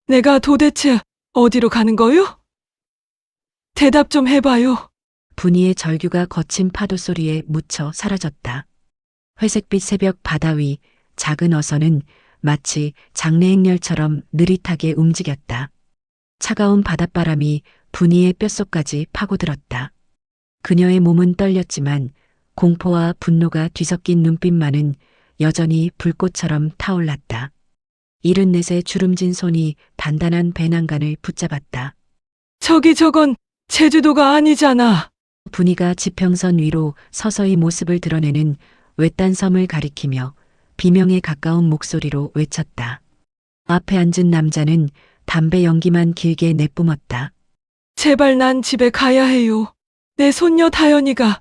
내가 도대체 어디로 가는 거요? 대답 좀 해봐요. 분이의 절규가 거친 파도 소리에 묻혀 사라졌다. 회색빛 새벽 바다 위 작은 어선은 마치 장례 행렬처럼 느릿하게 움직였다. 차가운 바닷바람이 분이의 뼛속까지 파고들었다. 그녀의 몸은 떨렸지만 공포와 분노가 뒤섞인 눈빛만은 여전히 불꽃처럼 타올랐다. 74의 주름진 손이 단단한 배낭간을 붙잡았다. 저건 제주도가 아니잖아. 분이가 지평선 위로 서서히 모습을 드러내는 외딴 섬을 가리키며 비명에 가까운 목소리로 외쳤다. 앞에 앉은 남자는 담배 연기만 길게 내뿜었다. 제발 난 집에 가야 해요. 내 손녀 다현이가,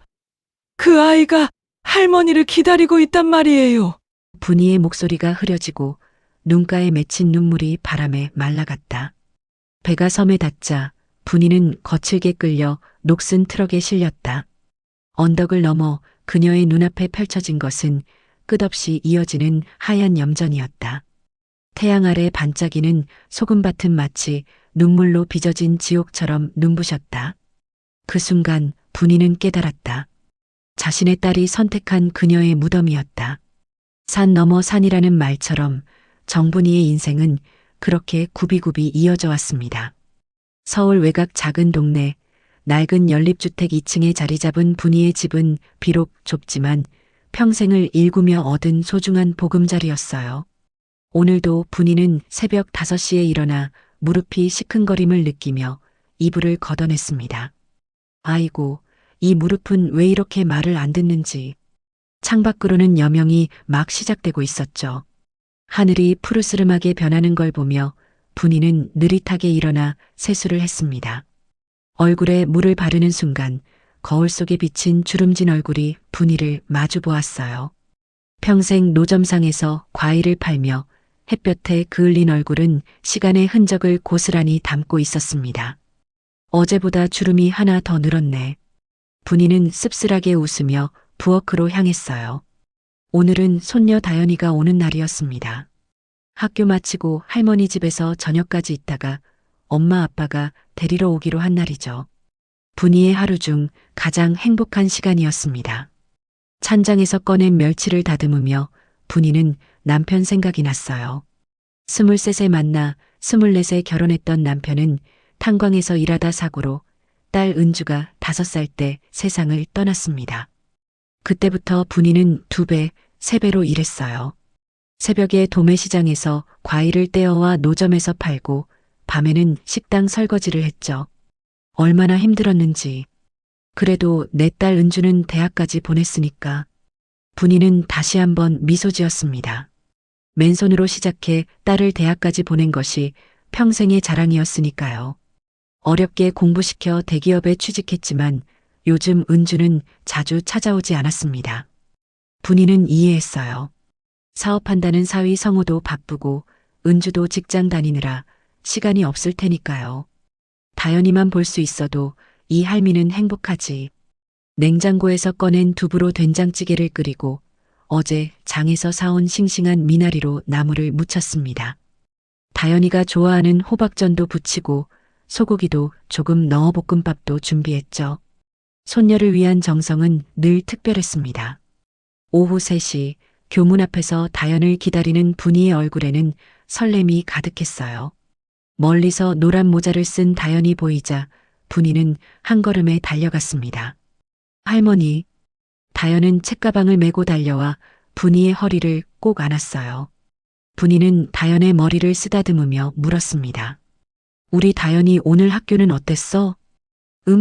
그 아이가 할머니를 기다리고 있단 말이에요. 분이의 목소리가 흐려지고 눈가에 맺힌 눈물이 바람에 말라갔다. 배가 섬에 닿자 분이는 거칠게 끌려 녹슨 트럭에 실렸다. 언덕을 넘어 그녀의 눈앞에 펼쳐진 것은 끝없이 이어지는 하얀 염전이었다. 태양 아래 반짝이는 소금밭은 마치 눈물로 빚어진 지옥처럼 눈부셨다. 그 순간 분이는 깨달았다. 자신의 딸이 선택한 그녀의 무덤이었다. 산 넘어 산이라는 말처럼 정분이의 인생은 그렇게 굽이굽이 이어져 왔습니다. 서울 외곽 작은 동네, 낡은 연립주택 2층에 자리 잡은 분이의 집은 비록 좁지만 평생을 일구며 얻은 소중한 보금자리였어요. 오늘도 분이는 새벽 5시에 일어나 무릎이 시큰거림을 느끼며 이불을 걷어냈습니다. 아이고, 이 무릎은 왜 이렇게 말을 안 듣는지. 창밖으로는 여명이 막 시작되고 있었죠. 하늘이 푸르스름하게 변하는 걸 보며 분이는 느릿하게 일어나 세수를 했습니다. 얼굴에 물을 바르는 순간 거울 속에 비친 주름진 얼굴이 분이를 마주 보았어요. 평생 노점상에서 과일을 팔며 햇볕에 그을린 얼굴은 시간의 흔적을 고스란히 담고 있었습니다. 어제보다 주름이 하나 더 늘었네. 분이는 씁쓸하게 웃으며 부엌으로 향했어요. 오늘은 손녀 다현이가 오는 날이었습니다. 학교 마치고 할머니 집에서 저녁까지 있다가 엄마 아빠가 데리러 오기로 한 날이죠. 분이의 하루 중 가장 행복한 시간이었습니다. 찬장에서 꺼낸 멸치를 다듬으며 분이는 남편 생각이 났어요. 23세 만나 24세 결혼했던 남편은 탄광에서 일하다 사고로 딸 은주가 5살 때 세상을 떠났습니다. 그때부터 분이는 2배, 3배로 일했어요. 새벽에 도매시장에서 과일을 떼어와 노점에서 팔고 밤에는 식당 설거지를 했죠. 얼마나 힘들었는지. 그래도 내 딸 은주는 대학까지 보냈으니까. 분이는 다시 한번 미소 지었습니다. 맨손으로 시작해 딸을 대학까지 보낸 것이 평생의 자랑이었으니까요. 어렵게 공부시켜 대기업에 취직했지만 요즘 은주는 자주 찾아오지 않았습니다. 분이는 이해했어요. 사업한다는 사위 성우도 바쁘고 은주도 직장 다니느라 시간이 없을 테니까요. 다현이만 볼 수 있어도 이 할미는 행복하지. 냉장고에서 꺼낸 두부로 된장찌개를 끓이고 어제 장에서 사온 싱싱한 미나리로 나물을 무쳤습니다. 다현이가 좋아하는 호박전도 부치고 소고기도 조금 넣어 볶음밥도 준비했죠. 손녀를 위한 정성은 늘 특별했습니다. 오후 3시 교문 앞에서 다현을 기다리는 분이의 얼굴에는 설렘이 가득했어요. 멀리서 노란 모자를 쓴 다현이 보이자 분이는 한 걸음에 달려갔습니다. 할머니, 다현은 책가방을 메고 달려와 분이의 허리를 꼭 안았어요. 분이는 다현의 머리를 쓰다듬으며 물었습니다. 우리 다현이 오늘 학교는 어땠어?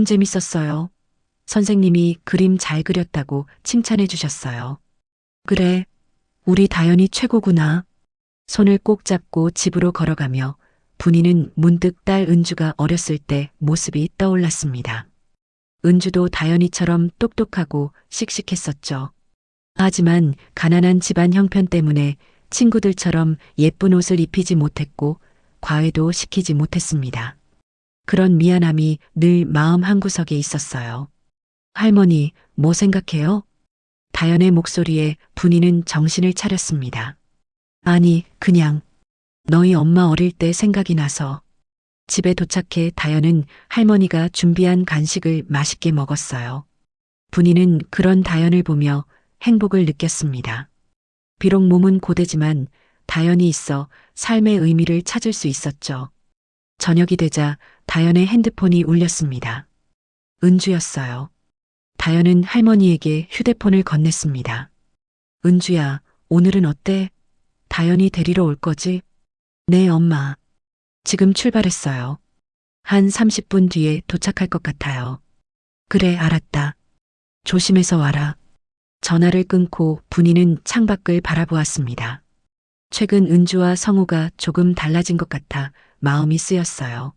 재밌었어요. 선생님이 그림 잘 그렸다고 칭찬해 주셨어요. 그래, 우리 다현이 최고구나. 손을 꼭 잡고 집으로 걸어가며 분이는 문득 딸 은주가 어렸을 때 모습이 떠올랐습니다. 은주도 다현이처럼 똑똑하고 씩씩했었죠. 하지만 가난한 집안 형편 때문에 친구들처럼 예쁜 옷을 입히지 못했고 과외도 시키지 못했습니다. 그런 미안함이 늘 마음 한구석에 있었어요. 할머니, 뭐 생각해요? 다현의 목소리에 분이는 정신을 차렸습니다. 아니, 그냥 너희 엄마 어릴 때 생각이 나서. 집에 도착해 다연은 할머니가 준비한 간식을 맛있게 먹었어요. 분이는 그런 다연을 보며 행복을 느꼈습니다. 비록 몸은 고되지만 다연이 있어 삶의 의미를 찾을 수 있었죠. 저녁이 되자 다연의 핸드폰이 울렸습니다. 은주였어요. 다연은 할머니에게 휴대폰을 건넸습니다. 은주야, 오늘은 어때? 다연이 데리러 올 거지? 네, 엄마. 지금 출발했어요. 한 30분 뒤에 도착할 것 같아요. 그래, 알았다. 조심해서 와라. 전화를 끊고 분이는 창밖을 바라보았습니다. 최근 은주와 성우가 조금 달라진 것 같아 마음이 쓰였어요.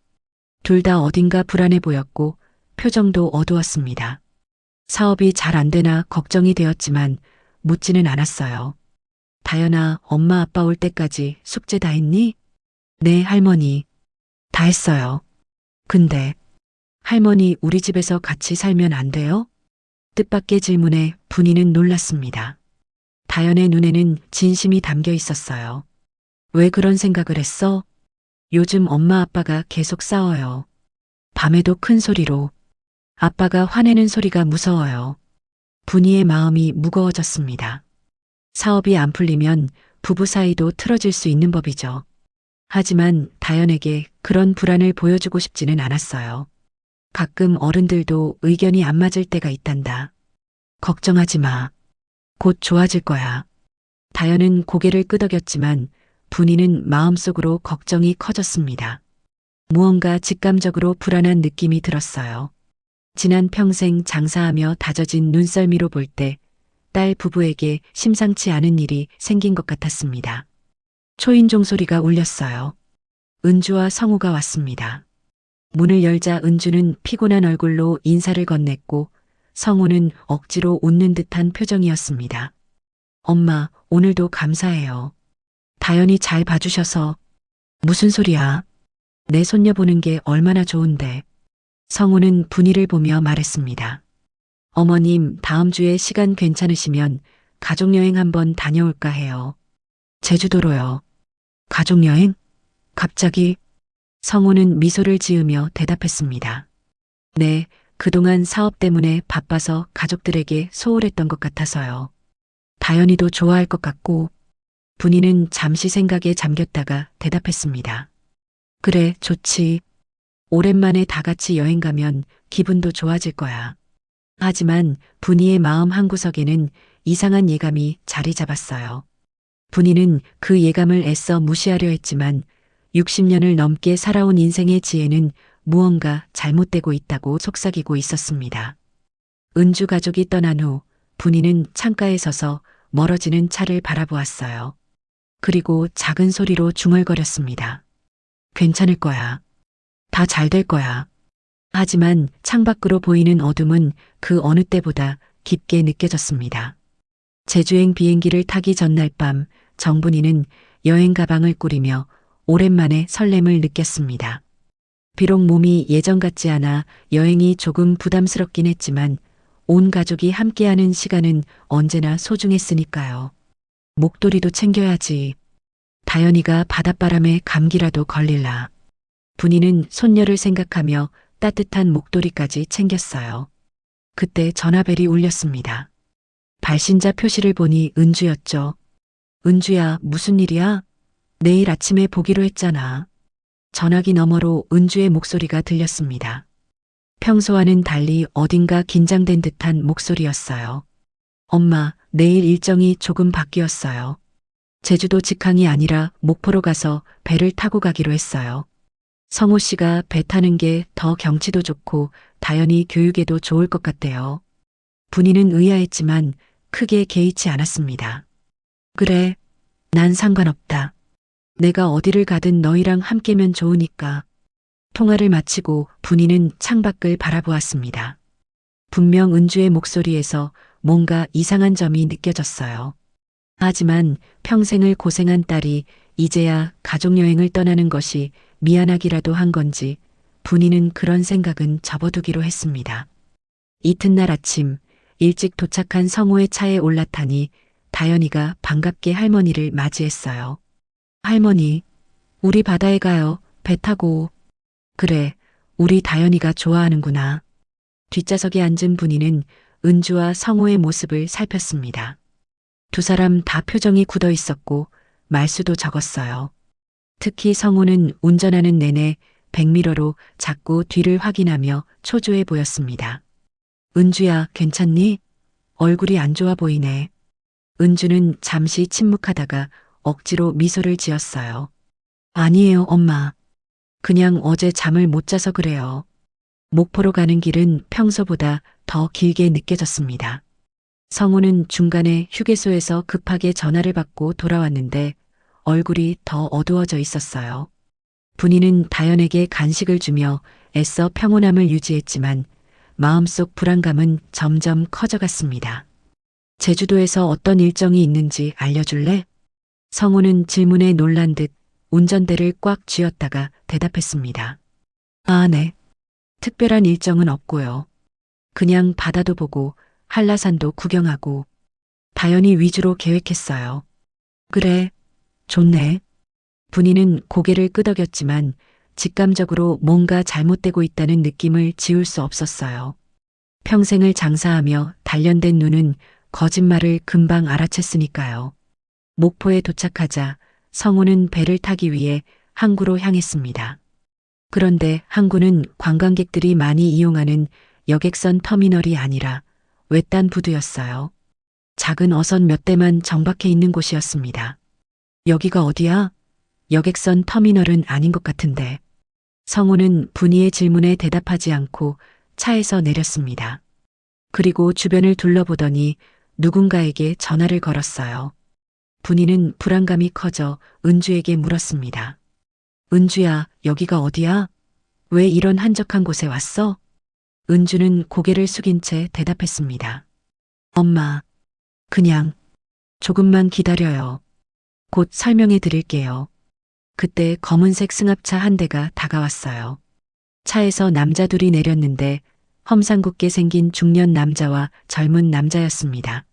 둘 다 어딘가 불안해 보였고 표정도 어두웠습니다. 사업이 잘 안 되나 걱정이 되었지만 묻지는 않았어요. 다연아, 엄마 아빠 올 때까지 숙제 다 했니? 네, 할머니. 다 했어요. 근데 할머니 우리 집에서 같이 살면 안 돼요? 뜻밖의 질문에 분이는 놀랐습니다. 다연의 눈에는 진심이 담겨 있었어요. 왜 그런 생각을 했어? 요즘 엄마 아빠가 계속 싸워요. 밤에도 큰 소리로. 아빠가 화내는 소리가 무서워요. 분이의 마음이 무거워졌습니다. 사업이 안 풀리면 부부 사이도 틀어질 수 있는 법이죠. 하지만 다연에게 그런 불안을 보여주고 싶지는 않았어요. 가끔 어른들도 의견이 안 맞을 때가 있단다. 걱정하지 마. 곧 좋아질 거야. 다연은 고개를 끄덕였지만 분이는 마음속으로 걱정이 커졌습니다. 무언가 직감적으로 불안한 느낌이 들었어요. 지난 평생 장사하며 다져진 눈썰미로 볼 때 딸 부부에게 심상치 않은 일이 생긴 것 같았습니다. 초인종 소리가 울렸어요. 은주와 성우가 왔습니다. 문을 열자 은주는 피곤한 얼굴로 인사를 건넸고 성우는 억지로 웃는 듯한 표정이었습니다. 엄마, 오늘도 감사해요. 다연이 잘 봐주셔서. 무슨 소리야? 내 손녀 보는 게 얼마나 좋은데. 성우는 분이를 보며 말했습니다. 어머님, 다음 주에 시간 괜찮으시면 가족여행 한번 다녀올까 해요. 제주도로요. 가족여행? 갑자기? 성우는 미소를 지으며 대답했습니다. 네, 그동안 사업 때문에 바빠서 가족들에게 소홀했던 것 같아서요. 다연이도 좋아할 것 같고. 분이는 잠시 생각에 잠겼다가 대답했습니다. 그래, 좋지. 오랜만에 다 같이 여행 가면 기분도 좋아질 거야. 하지만 분이의 마음 한구석에는 이상한 예감이 자리 잡았어요. 분이는 그 예감을 애써 무시하려 했지만 60년을 넘게 살아온 인생의 지혜는 무언가 잘못되고 있다고 속삭이고 있었습니다. 은주 가족이 떠난 후 분이는 창가에 서서 멀어지는 차를 바라보았어요. 그리고 작은 소리로 중얼거렸습니다. 괜찮을 거야. 다 잘 될 거야. 하지만 창밖으로 보이는 어둠은 그 어느 때보다 깊게 느껴졌습니다. 제주행 비행기를 타기 전날 밤 정분이는 여행 가방을 꾸리며 오랜만에 설렘을 느꼈습니다. 비록 몸이 예전 같지 않아 여행이 조금 부담스럽긴 했지만 온 가족이 함께하는 시간은 언제나 소중했으니까요. 목도리도 챙겨야지. 다연이가 바닷바람에 감기라도 걸릴라. 분이는 손녀를 생각하며 따뜻한 목도리까지 챙겼어요. 그때 전화벨이 울렸습니다. 발신자 표시를 보니 은주였죠. 은주야, 무슨 일이야? 내일 아침에 보기로 했잖아. 전화기 너머로 은주의 목소리가 들렸습니다. 평소와는 달리 어딘가 긴장된 듯한 목소리였어요. 엄마, 내일 일정이 조금 바뀌었어요. 제주도 직항이 아니라 목포로 가서 배를 타고 가기로 했어요. 성우 씨가 배 타는 게 더 경치도 좋고 다연히 교육에도 좋을 것 같대요. 분이는 의아했지만 크게 개의치 않았습니다. 그래, 난 상관없다. 내가 어디를 가든 너희랑 함께면 좋으니까. 통화를 마치고 분이는 창밖을 바라보았습니다. 분명 은주의 목소리에서 뭔가 이상한 점이 느껴졌어요. 하지만 평생을 고생한 딸이 이제야 가족여행을 떠나는 것이 미안하기라도 한 건지 분이는 그런 생각은 접어두기로 했습니다. 이튿날 아침 일찍 도착한 성우의 차에 올라타니 다연이가 반갑게 할머니를 맞이했어요. 할머니, 우리 바다에 가요. 배 타고. 그래, 우리 다연이가 좋아하는구나. 뒷좌석에 앉은 분이는 은주와 성호의 모습을 살폈습니다. 두 사람 다 표정이 굳어 있었고 말수도 적었어요. 특히 성호는 운전하는 내내 백미러로 자꾸 뒤를 확인하며 초조해 보였습니다. 은주야, 괜찮니? 얼굴이 안 좋아 보이네. 은주는 잠시 침묵하다가 억지로 미소를 지었어요. 아니에요, 엄마. 그냥 어제 잠을 못 자서 그래요. 목포로 가는 길은 평소보다 더 길게 느껴졌습니다. 성우는 중간에 휴게소에서 급하게 전화를 받고 돌아왔는데 얼굴이 더 어두워져 있었어요. 분이는 다연에게 간식을 주며 애써 평온함을 유지했지만 마음속 불안감은 점점 커져갔습니다. 제주도에서 어떤 일정이 있는지 알려줄래? 성우는 질문에 놀란 듯 운전대를 꽉 쥐었다가 대답했습니다. 아, 네. 특별한 일정은 없고요. 그냥 바다도 보고 한라산도 구경하고 다연이 위주로 계획했어요. 그래, 좋네. 분이는 고개를 끄덕였지만 직감적으로 뭔가 잘못되고 있다는 느낌을 지울 수 없었어요. 평생을 장사하며 단련된 눈은 거짓말을 금방 알아챘으니까요. 목포에 도착하자 성우는 배를 타기 위해 항구로 향했습니다. 그런데 항구는 관광객들이 많이 이용하는 여객선 터미널이 아니라 외딴 부두였어요. 작은 어선 몇 대만 정박해 있는 곳이었습니다. 여기가 어디야? 여객선 터미널은 아닌 것 같은데. 성우는 분이의 질문에 대답하지 않고 차에서 내렸습니다. 그리고 주변을 둘러보더니 누군가에게 전화를 걸었어요. 분이는 불안감이 커져 은주에게 물었습니다. 은주야, 여기가 어디야? 왜 이런 한적한 곳에 왔어? 은주는 고개를 숙인 채 대답했습니다. 엄마, 그냥 조금만 기다려요. 곧 설명해 드릴게요. 그때 검은색 승합차 한 대가 다가왔어요. 차에서 남자 둘이 내렸는데 험상궂게 생긴 중년 남자와 젊은 남자였습니다.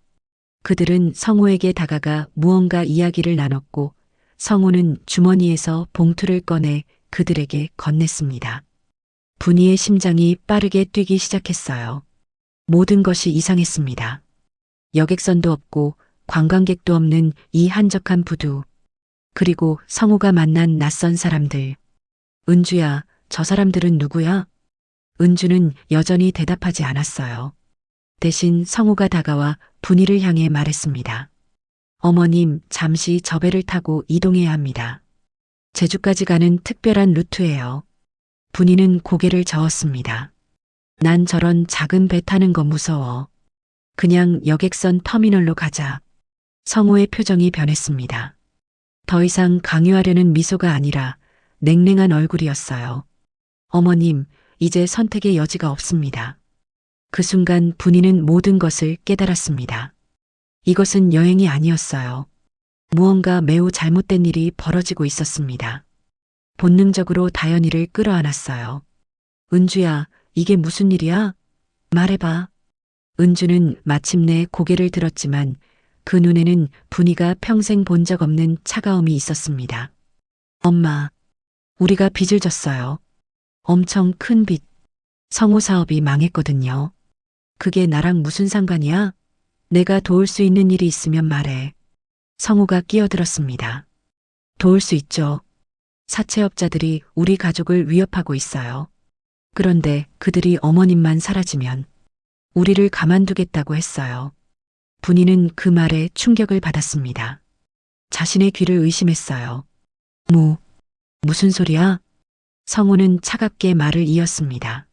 그들은 성우에게 다가가 무언가 이야기를 나눴고 성우는 주머니에서 봉투를 꺼내 그들에게 건넸습니다. 분이의 심장이 빠르게 뛰기 시작했어요. 모든 것이 이상했습니다. 여객선도 없고 관광객도 없는 이 한적한 부두. 그리고 성우가 만난 낯선 사람들. 은주야, 저 사람들은 누구야? 은주는 여전히 대답하지 않았어요. 대신 성우가 다가와 분이를 향해 말했습니다. 어머님, 잠시 저 배를 타고 이동해야 합니다. 제주까지 가는 특별한 루트예요. 분이는 고개를 저었습니다. 난 저런 작은 배 타는 거 무서워. 그냥 여객선 터미널로 가자. 성우의 표정이 변했습니다. 더 이상 강요하려는 미소가 아니라 냉랭한 얼굴이었어요. 어머님, 이제 선택의 여지가 없습니다. 그 순간 분이는 모든 것을 깨달았습니다. 이것은 여행이 아니었어요. 무언가 매우 잘못된 일이 벌어지고 있었습니다. 본능적으로 다연이를 끌어안았어요. 은주야, 이게 무슨 일이야? 말해봐. 은주는 마침내 고개를 들었지만 그 눈에는 분이가 평생 본 적 없는 차가움이 있었습니다. 엄마, 우리가 빚을 졌어요. 엄청 큰 빚. 성우 사업이 망했거든요. 그게 나랑 무슨 상관이야? 내가 도울 수 있는 일이 있으면 말해. 성우가 끼어들었습니다. 도울 수 있죠. 사채업자들이 우리 가족을 위협하고 있어요. 그런데 그들이 어머님만 사라지면 우리를 가만두겠다고 했어요. 분이는 그 말에 충격을 받았습니다. 자신의 귀를 의심했어요. 무슨 소리야? 성우는 차갑게 말을 이었습니다.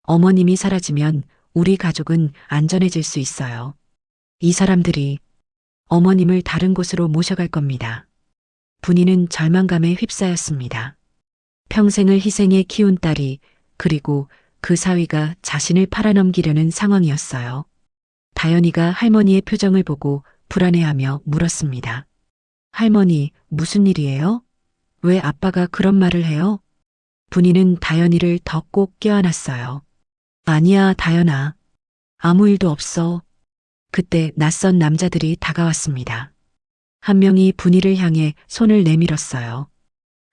어머님이 사라지면 우리 가족은 안전해질 수 있어요. 이 사람들이 어머님을 다른 곳으로 모셔갈 겁니다. 분이는 절망감에 휩싸였습니다. 평생을 희생해 키운 딸이 그리고 그 사위가 자신을 팔아넘기려는 상황이었어요. 다연이가 할머니의 표정을 보고 불안해하며 물었습니다. 할머니, 무슨 일이에요? 왜 아빠가 그런 말을 해요? 분이는 다연이를 더 꼭 껴안았어요. 아니야, 다연아. 아무 일도 없어. 그때 낯선 남자들이 다가왔습니다. 한 명이 분이를 향해 손을 내밀었어요.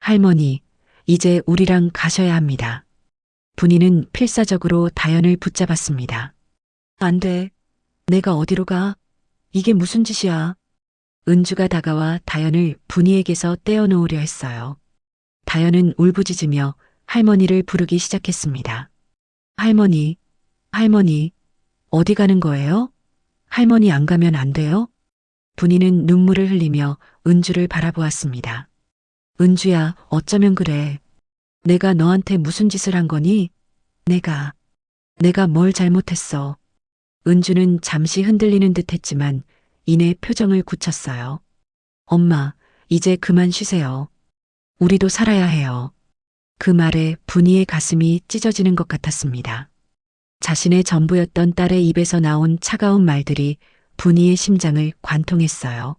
할머니, 이제 우리랑 가셔야 합니다. 분이는 필사적으로 다연을 붙잡았습니다. 안 돼. 내가 어디로 가? 이게 무슨 짓이야? 은주가 다가와 다연을 분이에게서 떼어놓으려 했어요. 다연은 울부짖으며 할머니를 부르기 시작했습니다. 할머니, 할머니, 어디 가는 거예요? 할머니 안 가면 안 돼요? 분이는 눈물을 흘리며 은주를 바라보았습니다. 은주야, 어쩌면 그래. 내가 너한테 무슨 짓을 한 거니? 내가 뭘 잘못했어. 은주는 잠시 흔들리는 듯 했지만 이내 표정을 굳혔어요. 엄마, 이제 그만 쉬세요. 우리도 살아야 해요. 그 말에 분이의 가슴이 찢어지는 것 같았습니다. 자신의 전부였던 딸의 입에서 나온 차가운 말들이 분이의 심장을 관통했어요.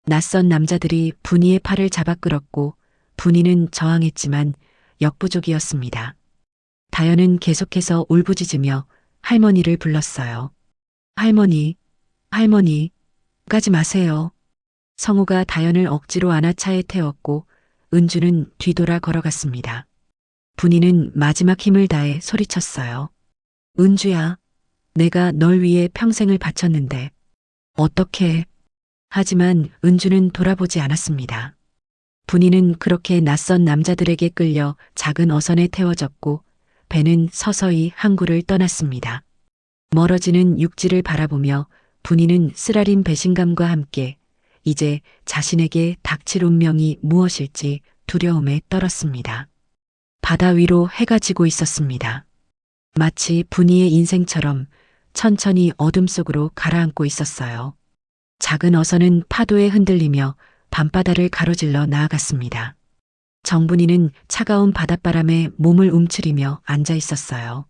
낯선 남자들이 분이의 팔을 잡아 끌었고 분이는 저항했지만 역부족이었습니다. 다연은 계속해서 울부짖으며 할머니를 불렀어요. 할머니, 할머니, 가지 마세요. 성우가 다연을 억지로 안아 차에 태웠고 은주는 뒤돌아 걸어갔습니다. 분이는 마지막 힘을 다해 소리쳤어요. 은주야, 내가 널 위해 평생을 바쳤는데 어떻게? 하지만 은주는 돌아보지 않았습니다. 분이는 그렇게 낯선 남자들에게 끌려 작은 어선에 태워졌고 배는 서서히 항구를 떠났습니다. 멀어지는 육지를 바라보며 분이는 쓰라린 배신감과 함께 이제 자신에게 닥칠 운명이 무엇일지 두려움에 떨었습니다. 바다 위로 해가 지고 있었습니다. 마치 분이의 인생처럼 천천히 어둠 속으로 가라앉고 있었어요. 작은 어선은 파도에 흔들리며 밤바다를 가로질러 나아갔습니다. 정분이는 차가운 바닷바람에 몸을 움츠리며 앉아 있었어요.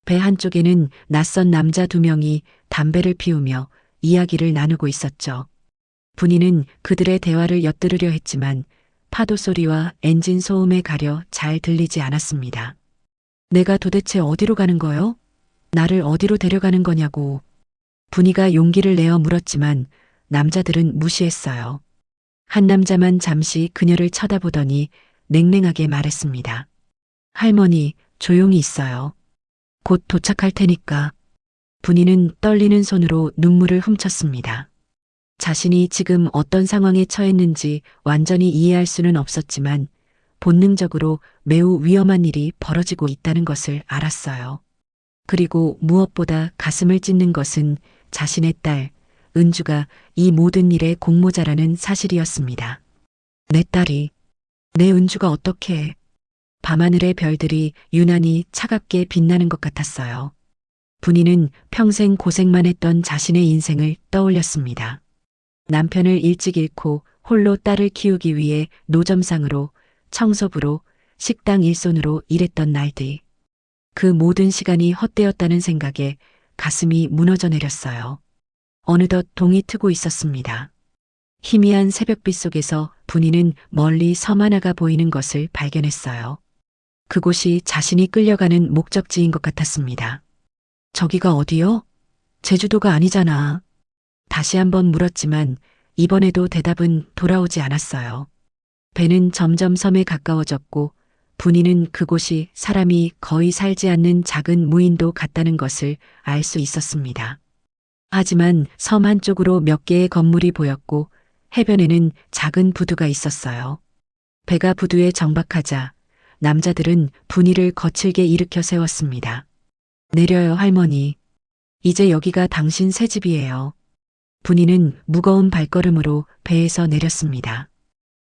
배 한쪽에는 낯선 남자 2명이 담배를 피우며 이야기를 나누고 있었죠. 분이는 그들의 대화를 엿들으려 했지만 파도 소리와 엔진 소음에 가려 잘 들리지 않았습니다. 내가 도대체 어디로 가는 거요? 나를 어디로 데려가는 거냐고. 분이가 용기를 내어 물었지만 남자들은 무시했어요. 한 남자만 잠시 그녀를 쳐다보더니 냉랭하게 말했습니다. 할머니, 조용히 있어요. 곧 도착할 테니까. 분이는 떨리는 손으로 눈물을 훔쳤습니다. 자신이 지금 어떤 상황에 처했는지 완전히 이해할 수는 없었지만 본능적으로 매우 위험한 일이 벌어지고 있다는 것을 알았어요. 그리고 무엇보다 가슴을 찢는 것은 자신의 딸, 은주가 이 모든 일의 공모자라는 사실이었습니다. 내 딸이, 내 은주가 어떻게. 밤하늘의 별들이 유난히 차갑게 빛나는 것 같았어요. 분이는 평생 고생만 했던 자신의 인생을 떠올렸습니다. 남편을 일찍 잃고 홀로 딸을 키우기 위해 노점상으로, 청소부로, 식당 일손으로 일했던 날들. 그 모든 시간이 헛되었다는 생각에 가슴이 무너져 내렸어요. 어느덧 동이 트고 있었습니다. 희미한 새벽빛 속에서 분이는 멀리 섬 하나가 보이는 것을 발견했어요. 그곳이 자신이 끌려가는 목적지인 것 같았습니다. 저기가 어디요? 제주도가 아니잖아. 다시 한번 물었지만 이번에도 대답은 돌아오지 않았어요. 배는 점점 섬에 가까워졌고 분이는 그곳이 사람이 거의 살지 않는 작은 무인도 같다는 것을 알 수 있었습니다. 하지만 섬 한쪽으로 몇 개의 건물이 보였고 해변에는 작은 부두가 있었어요. 배가 부두에 정박하자 남자들은 분이를 거칠게 일으켜 세웠습니다. 내려요, 할머니. 이제 여기가 당신 새 집이에요. 분이는 무거운 발걸음으로 배에서 내렸습니다.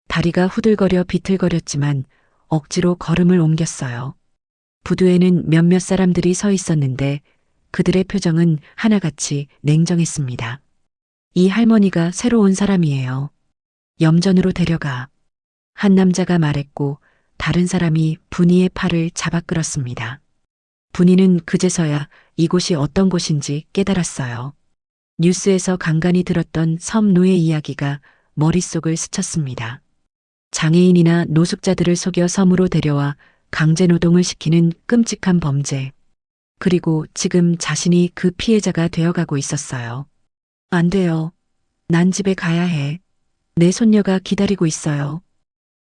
다리가 후들거려 비틀거렸지만 억지로 걸음을 옮겼어요. 부두에는 몇몇 사람들이 서 있었는데 그들의 표정은 하나같이 냉정했습니다. 이 할머니가 새로 온 사람이에요. 염전으로 데려가. 한 남자가 말했고 다른 사람이 분이의 팔을 잡아 끌었습니다. 분이는 그제서야 이곳이 어떤 곳인지 깨달았어요. 뉴스에서 간간히 들었던 섬 노예 이야기가 머릿속을 스쳤습니다. 장애인이나 노숙자들을 속여 섬으로 데려와 강제노동을 시키는 끔찍한 범죄. 그리고 지금 자신이 그 피해자가 되어가고 있었어요. 안 돼요. 난 집에 가야 해. 내 손녀가 기다리고 있어요.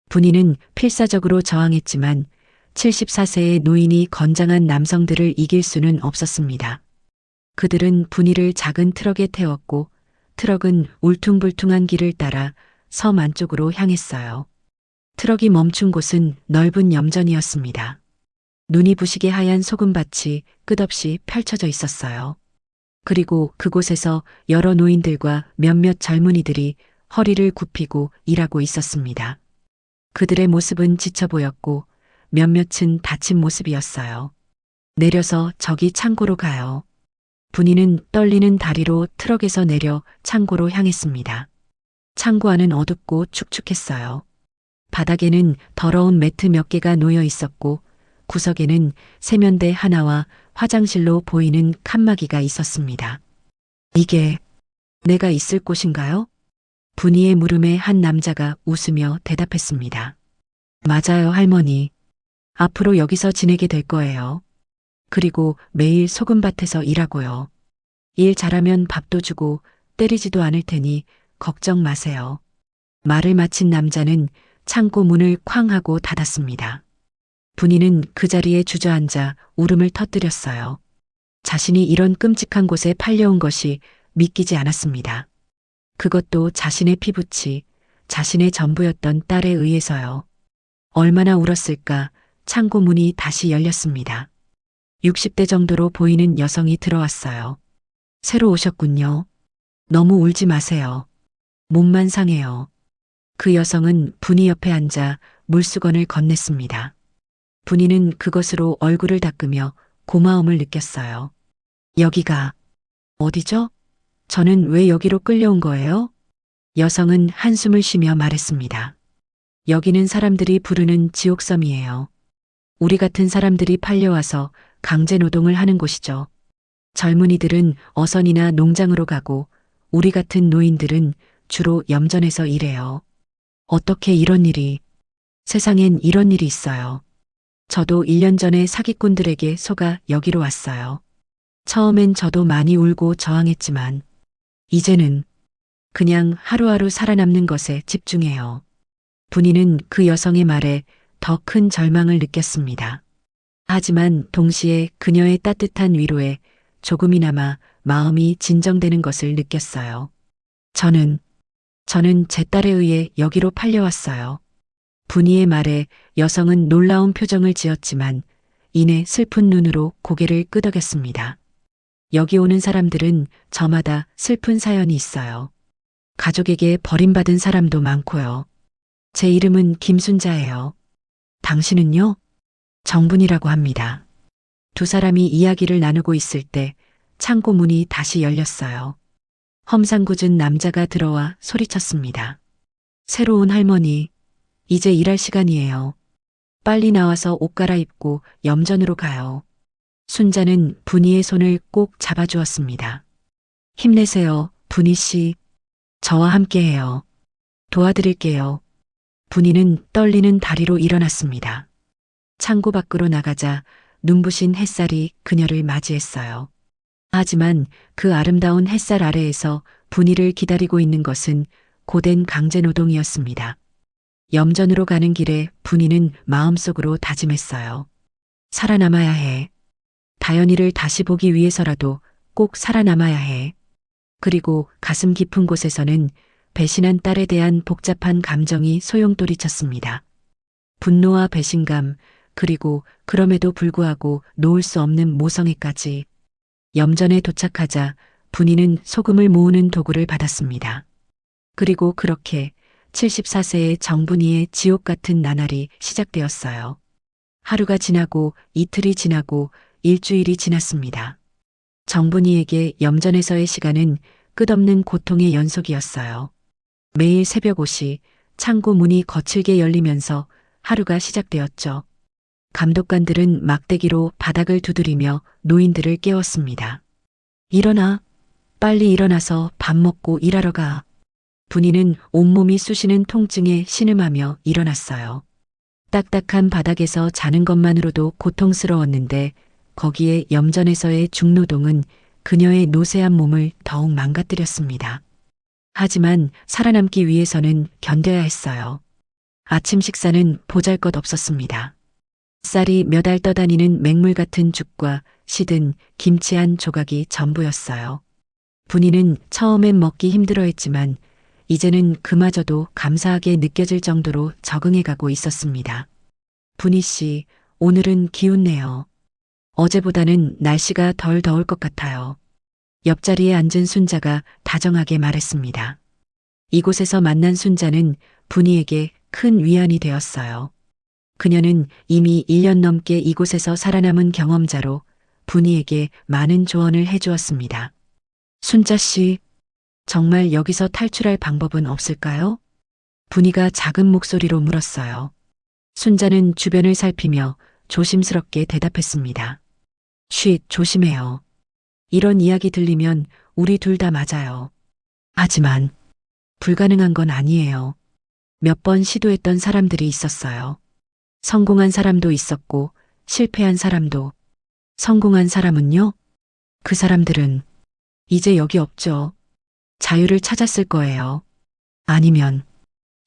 분이는 필사적으로 저항했지만 74세의 노인이 건장한 남성들을 이길 수는 없었습니다. 그들은 분이를 작은 트럭에 태웠고 트럭은 울퉁불퉁한 길을 따라 섬 안쪽으로 향했어요. 트럭이 멈춘 곳은 넓은 염전이었습니다. 눈이 부시게 하얀 소금밭이 끝없이 펼쳐져 있었어요. 그리고 그곳에서 여러 노인들과 몇몇 젊은이들이 허리를 굽히고 일하고 있었습니다. 그들의 모습은 지쳐 보였고 몇몇은 다친 모습이었어요. 내려서 저기 창고로 가요. 분이는 떨리는 다리로 트럭에서 내려 창고로 향했습니다. 창고 안은 어둡고 축축했어요. 바닥에는 더러운 매트 몇 개가 놓여 있었고 구석에는 세면대 하나와 화장실로 보이는 칸막이가 있었습니다. 이게 내가 있을 곳인가요? 분이의 물음에 한 남자가 웃으며 대답했습니다. 맞아요, 할머니. 앞으로 여기서 지내게 될 거예요. 그리고 매일 소금밭에서 일하고요. 일 잘하면 밥도 주고 때리지도 않을 테니 걱정 마세요. 말을 마친 남자는 창고 문을 쾅 하고 닫았습니다. 분이는 그 자리에 주저앉아 울음을 터뜨렸어요. 자신이 이런 끔찍한 곳에 팔려온 것이 믿기지 않았습니다. 그것도 자신의 피부치, 자신의 전부였던 딸에 의해서요. 얼마나 울었을까. 창고 문이 다시 열렸습니다. 60대 정도로 보이는 여성이 들어왔어요. 새로 오셨군요. 너무 울지 마세요. 몸만 상해요. 그 여성은 분이 옆에 앉아 물수건을 건넸습니다. 분이는 그것으로 얼굴을 닦으며 고마움을 느꼈어요. 여기가 어디죠? 저는 왜 여기로 끌려온 거예요? 여성은 한숨을 쉬며 말했습니다. 여기는 사람들이 부르는 지옥섬이에요. 우리 같은 사람들이 팔려와서 강제 노동을 하는 곳이죠. 젊은이들은 어선이나 농장으로 가고 우리 같은 노인들은 주로 염전에서 일해요. 어떻게 이런 일이, 세상엔 이런 일이 있어요. 저도 1년 전에 사기꾼들에게 속아 여기로 왔어요. 처음엔 저도 많이 울고 저항했지만 이제는 그냥 하루하루 살아남는 것에 집중해요. 분이는 그 여성의 말에 더 큰 절망을 느꼈습니다. 하지만 동시에 그녀의 따뜻한 위로에 조금이나마 마음이 진정되는 것을 느꼈어요. 저는 제 딸에 의해 여기로 팔려왔어요. 분이의 말에 여성은 놀라운 표정을 지었지만 이내 슬픈 눈으로 고개를 끄덕였습니다. 여기 오는 사람들은 저마다 슬픈 사연이 있어요. 가족에게 버림받은 사람도 많고요. 제 이름은 김순자예요. 당신은요? 정분이라고 합니다. 두 사람이 이야기를 나누고 있을 때 창고 문이 다시 열렸어요. 험상궂은 남자가 들어와 소리쳤습니다. 새로운 할머니, 이제 일할 시간이에요. 빨리 나와서 옷 갈아입고 염전으로 가요. 순자는 분이의 손을 꼭 잡아주었습니다. 힘내세요, 분이 씨. 저와 함께해요. 도와드릴게요. 분이는 떨리는 다리로 일어났습니다. 창고 밖으로 나가자 눈부신 햇살이 그녀를 맞이했어요. 하지만 그 아름다운 햇살 아래에서 분이를 기다리고 있는 것은 고된 강제노동이었습니다. 염전으로 가는 길에 분이는 마음속으로 다짐했어요. 살아남아야 해. 다연이를 다시 보기 위해서라도 꼭 살아남아야 해. 그리고 가슴 깊은 곳에서는 배신한 딸에 대한 복잡한 감정이 소용돌이쳤습니다. 분노와 배신감, 그리고 그럼에도 불구하고 놓을 수 없는 모성애까지. 염전에 도착하자 분이는 소금을 모으는 도구를 받았습니다. 그리고 그렇게 74세의 정분이의 지옥 같은 나날이 시작되었어요. 하루가 지나고 이틀이 지나고 일주일이 지났습니다. 정분이에게 염전에서의 시간은 끝없는 고통의 연속이었어요. 매일 새벽 5시 창고 문이 거칠게 열리면서 하루가 시작되었죠. 감독관들은 막대기로 바닥을 두드리며 노인들을 깨웠습니다. 일어나. 빨리 일어나서 밥 먹고 일하러 가. 분이는 온몸이 쑤시는 통증에 신음하며 일어났어요. 딱딱한 바닥에서 자는 것만으로도 고통스러웠는데 거기에 염전에서의 중노동은 그녀의 노쇠한 몸을 더욱 망가뜨렸습니다. 하지만 살아남기 위해서는 견뎌야 했어요. 아침 식사는 보잘것없었습니다. 쌀이 몇 알 떠다니는 맹물 같은 죽과 시든 김치 한 조각이 전부였어요. 분이는 처음엔 먹기 힘들어했지만 이제는 그마저도 감사하게 느껴질 정도로 적응해가고 있었습니다. 분이 씨, 오늘은 기운내요. 어제보다는 날씨가 덜 더울 것 같아요. 옆자리에 앉은 순자가 다정하게 말했습니다. 이곳에서 만난 순자는 분이에게 큰 위안이 되었어요. 그녀는 이미 1년 넘게 이곳에서 살아남은 경험자로 분이에게 많은 조언을 해주었습니다. 순자 씨, 정말 여기서 탈출할 방법은 없을까요? 분이가 작은 목소리로 물었어요. 순자는 주변을 살피며 조심스럽게 대답했습니다. 쉿, 조심해요. 이런 이야기 들리면 우리 둘 다 맞아요. 하지만 불가능한 건 아니에요. 몇 번 시도했던 사람들이 있었어요. 성공한 사람도 있었고 실패한 사람도. 성공한 사람은요? 그 사람들은 이제 여기 없죠. 자유를 찾았을 거예요. 아니면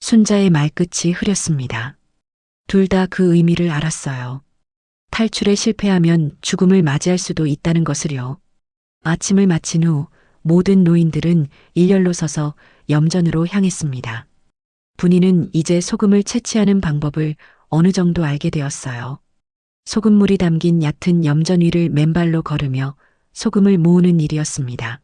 순자의 말끝이 흐렸습니다. 둘 다 그 의미를 알았어요. 탈출에 실패하면 죽음을 맞이할 수도 있다는 것을요. 아침을 마친 후 모든 노인들은 일렬로 서서 염전으로 향했습니다. 분이는 이제 소금을 채취하는 방법을 어느 정도 알게 되었어요. 소금물이 담긴 얕은 염전 위를 맨발로 걸으며 소금을 모으는 일이었습니다.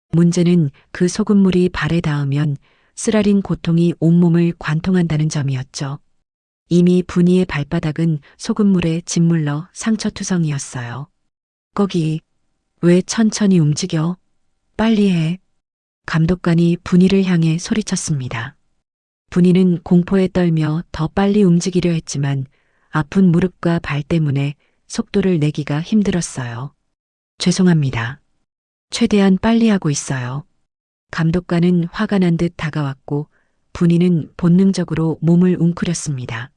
문제는 그 소금물이 발에 닿으면 쓰라린 고통이 온몸을 관통한다는 점이었죠. 이미 분이의 발바닥은 소금물에 짓물러 상처투성이었어요. 거기, 왜 천천히 움직여? 빨리 해. 감독관이 분이를 향해 소리쳤습니다. 분이는 공포에 떨며 더 빨리 움직이려 했지만 아픈 무릎과 발 때문에 속도를 내기가 힘들었어요. 죄송합니다. 최대한 빨리 하고 있어요. 감독관은 화가 난 듯 다가왔고 분이는 본능적으로 몸을 웅크렸습니다.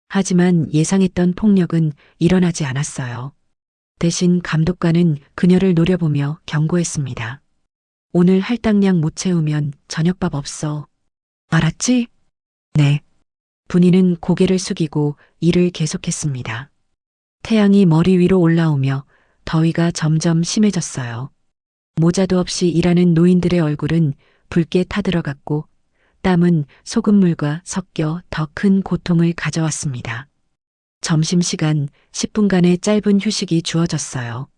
하지만 예상했던 폭력은 일어나지 않았어요. 대신 감독관은 그녀를 노려보며 경고했습니다. 오늘 할당량 못 채우면 저녁밥 없어. 알았지? 네. 분이는 고개를 숙이고 일을 계속했습니다. 태양이 머리 위로 올라오며 더위가 점점 심해졌어요. 모자도 없이 일하는 노인들의 얼굴은 붉게 타들어갔고 땀은 소금물과 섞여 더 큰 고통을 가져왔습니다. 점심시간 10분간의 짧은 휴식이 주어졌어요.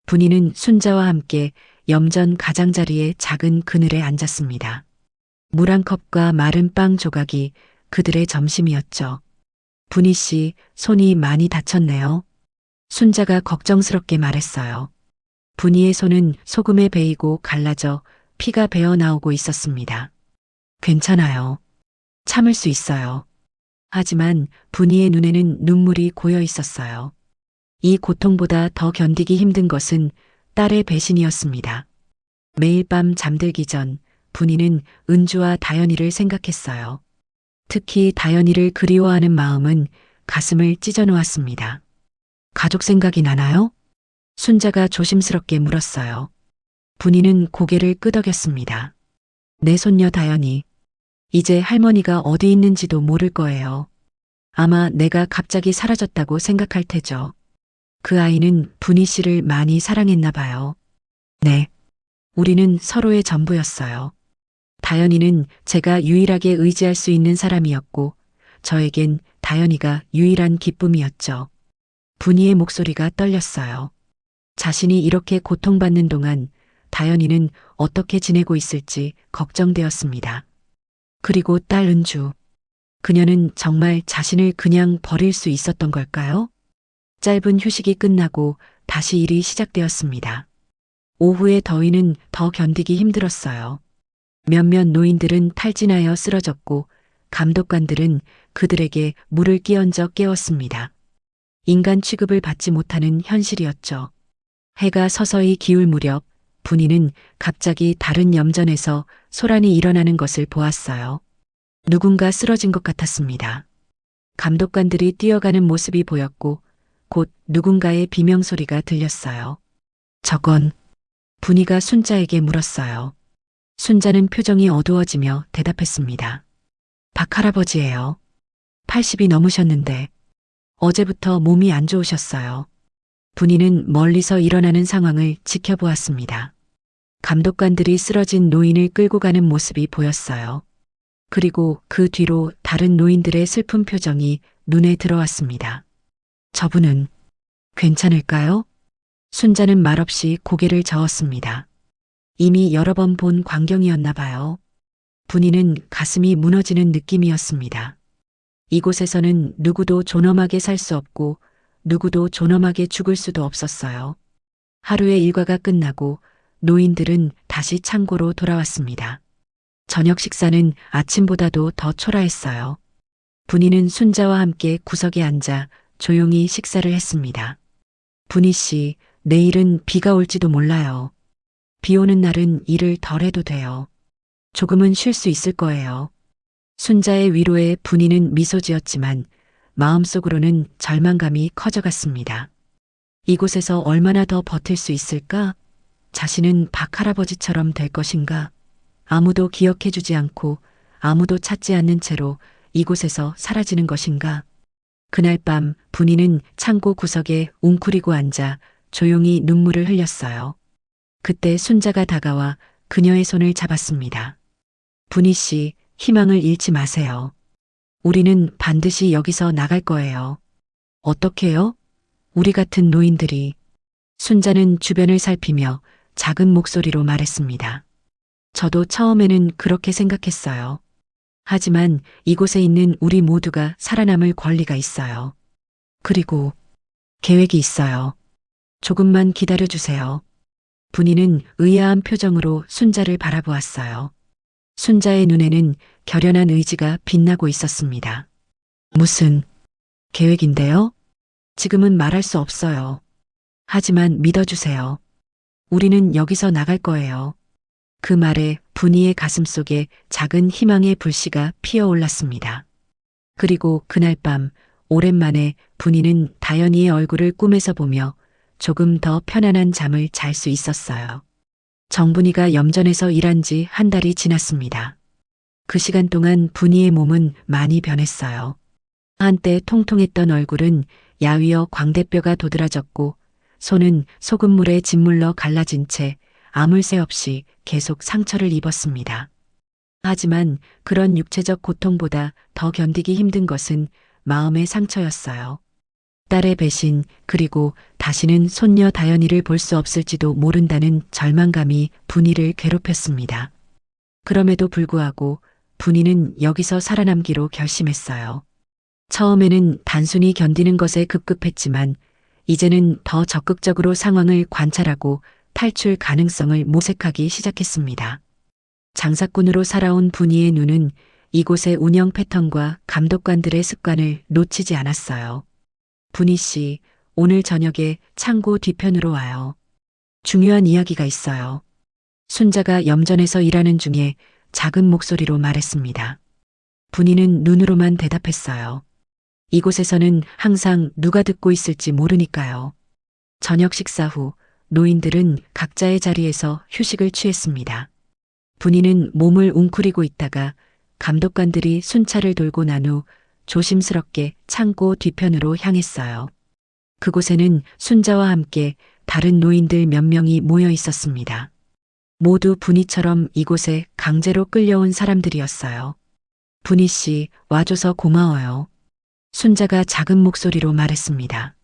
분이는 순자와 함께 염전 가장자리의 작은 그늘에 앉았습니다. 물 한 컵과 마른 빵 조각이 그들의 점심이었죠. 분이 씨, 손이 많이 다쳤네요. 순자가 걱정스럽게 말했어요. 분이의 손은 소금에 베이고 갈라져 피가 배어 나오고 있었습니다. 괜찮아요. 참을 수 있어요. 하지만 분이의 눈에는 눈물이 고여 있었어요. 이 고통보다 더 견디기 힘든 것은 딸의 배신이었습니다. 매일 밤 잠들기 전 분이는 은주와 다연이를 생각했어요. 특히 다연이를 그리워하는 마음은 가슴을 찢어 놓았습니다. 가족 생각이 나나요? 순자가 조심스럽게 물었어요. 분이는 고개를 끄덕였습니다. 내 손녀 다연이. 이제 할머니가 어디 있는지도 모를 거예요. 아마 내가 갑자기 사라졌다고 생각할 테죠. 그 아이는 분이 씨를 많이 사랑했나 봐요. 네. 우리는 서로의 전부였어요. 다연이는 제가 유일하게 의지할 수 있는 사람이었고 저에겐 다연이가 유일한 기쁨이었죠. 분이의 목소리가 떨렸어요. 자신이 이렇게 고통받는 동안 다연이는 어떻게 지내고 있을지 걱정되었습니다. 그리고 딸 은주. 그녀는 정말 자신을 그냥 버릴 수 있었던 걸까요? 짧은 휴식이 끝나고 다시 일이 시작되었습니다. 오후의 더위는 더 견디기 힘들었어요. 몇몇 노인들은 탈진하여 쓰러졌고 감독관들은 그들에게 물을 끼얹어 깨웠습니다. 인간 취급을 받지 못하는 현실이었죠. 해가 서서히 기울 무렵 분이는 갑자기 다른 염전에서 소란이 일어나는 것을 보았어요. 누군가 쓰러진 것 같았습니다. 감독관들이 뛰어가는 모습이 보였고 곧 누군가의 비명소리가 들렸어요. 저건 분이가 순자에게 물었어요. 순자는 표정이 어두워지며 대답했습니다. 박할아버지예요. 80이 넘으셨는데 어제부터 몸이 안 좋으셨어요. 분이는 멀리서 일어나는 상황을 지켜보았습니다. 감독관들이 쓰러진 노인을 끌고 가는 모습이 보였어요. 그리고 그 뒤로 다른 노인들의 슬픈 표정이 눈에 들어왔습니다. 저분은 괜찮을까요? 순자는 말없이 고개를 저었습니다. 이미 여러 번 본 광경이었나 봐요. 분이는 가슴이 무너지는 느낌이었습니다. 이곳에서는 누구도 존엄하게 살 수 없고 누구도 존엄하게 죽을 수도 없었어요. 하루의 일과가 끝나고 노인들은 다시 창고로 돌아왔습니다. 저녁 식사는 아침보다도 더 초라했어요. 분이는 순자와 함께 구석에 앉아 조용히 식사를 했습니다. 분이 씨, 내일은 비가 올지도 몰라요. 비 오는 날은 일을 덜 해도 돼요. 조금은 쉴 수 있을 거예요. 순자의 위로에 분이는 미소 지었지만 마음속으로는 절망감이 커져갔습니다. 이곳에서 얼마나 더 버틸 수 있을까? 자신은 박할아버지처럼 될 것인가? 아무도 기억해주지 않고 아무도 찾지 않는 채로 이곳에서 사라지는 것인가? 그날 밤 분이는 창고 구석에 웅크리고 앉아 조용히 눈물을 흘렸어요. 그때 순자가 다가와 그녀의 손을 잡았습니다. 분이 씨, 희망을 잃지 마세요. 우리는 반드시 여기서 나갈 거예요. 어떻게요? 우리 같은 노인들이. 순자는 주변을 살피며 작은 목소리로 말했습니다. 저도 처음에는 그렇게 생각했어요. 하지만 이곳에 있는 우리 모두가 살아남을 권리가 있어요. 그리고 계획이 있어요. 조금만 기다려주세요. 분이는 의아한 표정으로 순자를 바라보았어요. 순자의 눈에는 결연한 의지가 빛나고 있었습니다. 무슨 계획인데요? 지금은 말할 수 없어요. 하지만 믿어주세요. 우리는 여기서 나갈 거예요. 그 말에 분이의 가슴속에 작은 희망의 불씨가 피어올랐습니다. 그리고 그날 밤 오랜만에 분이는 다연이의 얼굴을 꿈에서 보며 조금 더 편안한 잠을 잘 수 있었어요. 정분이가 염전에서 일한 지 한 달이 지났습니다. 그 시간 동안 분이의 몸은 많이 변했어요. 한때 통통했던 얼굴은 야위어 광대뼈가 도드라졌고 손은 소금물에 짓물러 갈라진 채 아물 새 없이 계속 상처를 입었습니다. 하지만 그런 육체적 고통보다 더 견디기 힘든 것은 마음의 상처였어요. 딸의 배신 그리고 다시는 손녀 다연이를 볼 수 없을지도 모른다는 절망감이 분이를 괴롭혔습니다. 그럼에도 불구하고 분이는 여기서 살아남기로 결심했어요. 처음에는 단순히 견디는 것에 급급했지만 이제는 더 적극적으로 상황을 관찰하고 탈출 가능성을 모색하기 시작했습니다. 장사꾼으로 살아온 분이의 눈은 이곳의 운영 패턴과 감독관들의 습관을 놓치지 않았어요. 분이 씨, 오늘 저녁에 창고 뒤편으로 와요. 중요한 이야기가 있어요. 순자가 염전에서 일하는 중에 작은 목소리로 말했습니다. 분이는 눈으로만 대답했어요. 이곳에서는 항상 누가 듣고 있을지 모르니까요. 저녁 식사 후 노인들은 각자의 자리에서 휴식을 취했습니다. 분이는 몸을 웅크리고 있다가 감독관들이 순찰을 돌고 난 후 조심스럽게 창고 뒤편으로 향했어요. 그곳에는 순자와 함께 다른 노인들 몇 명이 모여 있었습니다. 모두 분이처럼 이곳에 강제로 끌려온 사람들이었어요. 분이 씨, 와줘서 고마워요. 순자가 작은 목소리로 말했습니다.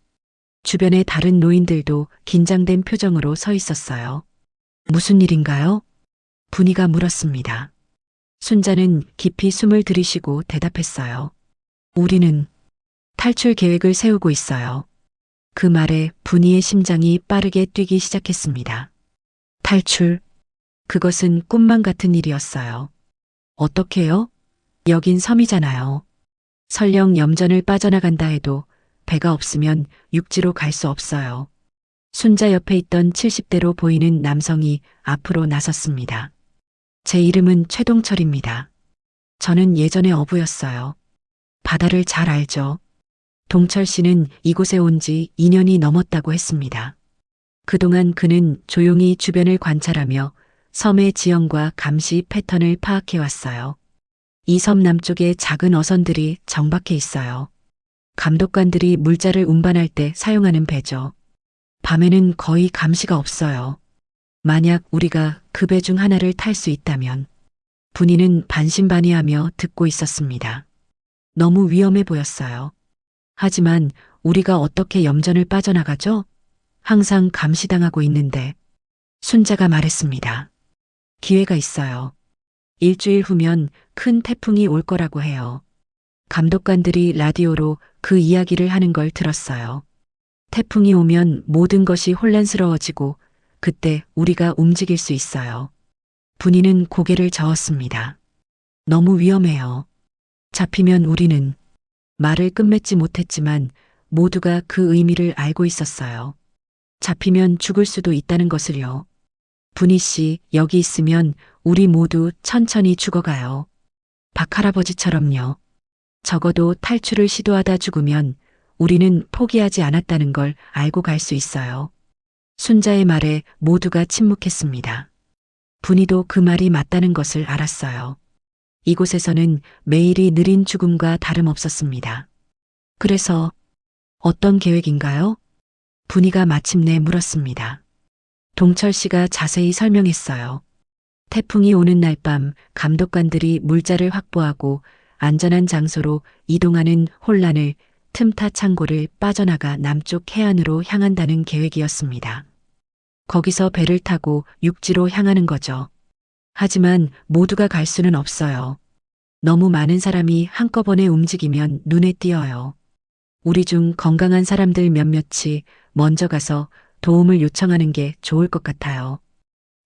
주변의 다른 노인들도 긴장된 표정으로 서 있었어요. 무슨 일인가요? 분이가 물었습니다. 순자는 깊이 숨을 들이쉬고 대답했어요. 우리는 탈출 계획을 세우고 있어요. 그 말에 분이의 심장이 빠르게 뛰기 시작했습니다. 탈출? 그것은 꿈만 같은 일이었어요. 어떻게요? 여긴 섬이잖아요. 설령 염전을 빠져나간다 해도 배가 없으면 육지로 갈 수 없어요. 순자 옆에 있던 70대로 보이는 남성이 앞으로 나섰습니다. 제 이름은 최동철입니다. 저는 예전에 어부였어요. 바다를 잘 알죠. 동철 씨는 이곳에 온 지 2년이 넘었다고 했습니다. 그동안 그는 조용히 주변을 관찰하며 섬의 지형과 감시 패턴을 파악해왔어요. 이 섬 남쪽에 작은 어선들이 정박해 있어요. 감독관들이 물자를 운반할 때 사용하는 배죠. 밤에는 거의 감시가 없어요. 만약 우리가 그 배 중 하나를 탈 수 있다면 분이는 반신반의하며 듣고 있었습니다. 너무 위험해 보였어요. 하지만 우리가 어떻게 염전을 빠져나가죠? 항상 감시당하고 있는데 순자가 말했습니다. 기회가 있어요. 일주일 후면 큰 태풍이 올 거라고 해요. 감독관들이 라디오로 그 이야기를 하는 걸 들었어요. 태풍이 오면 모든 것이 혼란스러워지고 그때 우리가 움직일 수 있어요. 분이는 고개를 저었습니다. 너무 위험해요. 잡히면 우리는 말을 끝맺지 못했지만 모두가 그 의미를 알고 있었어요. 잡히면 죽을 수도 있다는 것을요. 분이 씨, 여기 있으면 우리 모두 천천히 죽어가요. 박할아버지처럼요. 적어도 탈출을 시도하다 죽으면 우리는 포기하지 않았다는 걸 알고 갈 수 있어요. 순자의 말에 모두가 침묵했습니다. 분이도 그 말이 맞다는 것을 알았어요. 이곳에서는 매일이 느린 죽음과 다름없었습니다. 그래서 어떤 계획인가요? 분이가 마침내 물었습니다. 동철 씨가 자세히 설명했어요. 태풍이 오는 날 밤 감독관들이 물자를 확보하고 안전한 장소로 이동하는 혼란을 틈타 창고를 빠져나가 남쪽 해안으로 향한다는 계획이었습니다. 거기서 배를 타고 육지로 향하는 거죠. 하지만 모두가 갈 수는 없어요. 너무 많은 사람이 한꺼번에 움직이면 눈에 띄어요. 우리 중 건강한 사람들 몇몇이 먼저 가서 도움을 요청하는 게 좋을 것 같아요.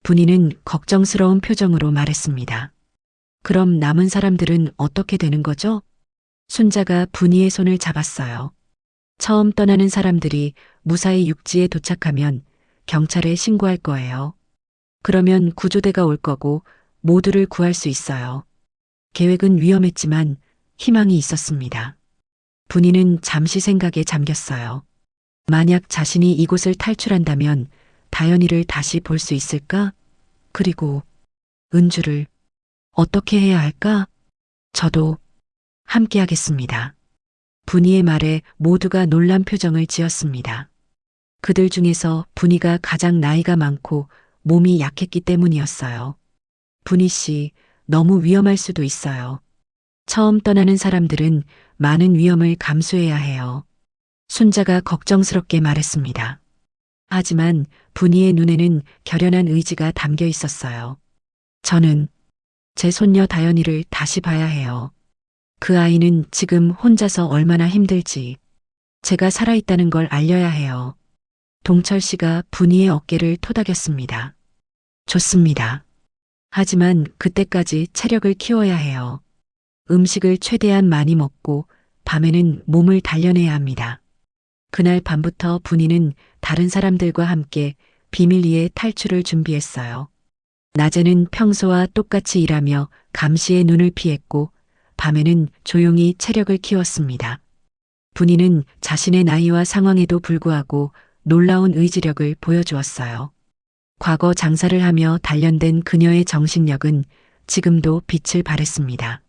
분이는 걱정스러운 표정으로 말했습니다. 그럼 남은 사람들은 어떻게 되는 거죠? 순자가 분이의 손을 잡았어요. 처음 떠나는 사람들이 무사히 육지에 도착하면 경찰에 신고할 거예요. 그러면 구조대가 올 거고 모두를 구할 수 있어요. 계획은 위험했지만 희망이 있었습니다. 분이는 잠시 생각에 잠겼어요. 만약 자신이 이곳을 탈출한다면 다연이를 다시 볼 수 있을까? 그리고 은주를 어떻게 해야 할까? 저도 함께 하겠습니다. 분이의 말에 모두가 놀란 표정을 지었습니다. 그들 중에서 분이가 가장 나이가 많고 몸이 약했기 때문이었어요. 분이 씨, 너무 위험할 수도 있어요. 처음 떠나는 사람들은 많은 위험을 감수해야 해요. 순자가 걱정스럽게 말했습니다. 하지만 분이의 눈에는 결연한 의지가 담겨 있었어요. 저는 제 손녀 다연이를 다시 봐야 해요. 그 아이는 지금 혼자서 얼마나 힘들지. 제가 살아있다는 걸 알려야 해요. 동철 씨가 분이의 어깨를 토닥였습니다. 좋습니다. 하지만 그때까지 체력을 키워야 해요. 음식을 최대한 많이 먹고 밤에는 몸을 단련해야 합니다. 그날 밤부터 분이는 다른 사람들과 함께 비밀리에 탈출을 준비했어요. 낮에는 평소와 똑같이 일하며 감시의 눈을 피했고 밤에는 조용히 체력을 키웠습니다. 분이는 자신의 나이와 상황에도 불구하고 놀라운 의지력을 보여주었어요. 과거 장사를 하며 단련된 그녀의 정신력은 지금도 빛을 발했습니다.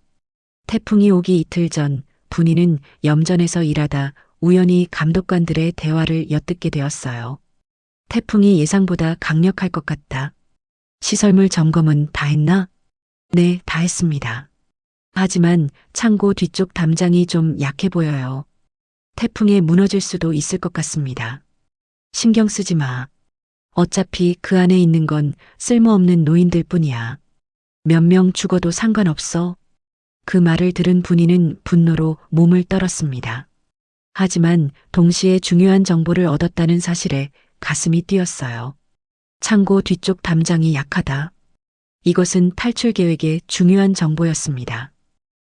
태풍이 오기 이틀 전 분이는 염전에서 일하다 우연히 감독관들의 대화를 엿듣게 되었어요. 태풍이 예상보다 강력할 것 같다. 시설물 점검은 다 했나? 네, 다 했습니다. 하지만 창고 뒤쪽 담장이 좀 약해 보여요. 태풍에 무너질 수도 있을 것 같습니다. 신경 쓰지 마. 어차피 그 안에 있는 건 쓸모없는 노인들 뿐이야. 몇 명 죽어도 상관없어. 그 말을 들은 분이는 분노로 몸을 떨었습니다. 하지만 동시에 중요한 정보를 얻었다는 사실에 가슴이 뛰었어요. 창고 뒤쪽 담장이 약하다. 이것은 탈출 계획의 중요한 정보였습니다.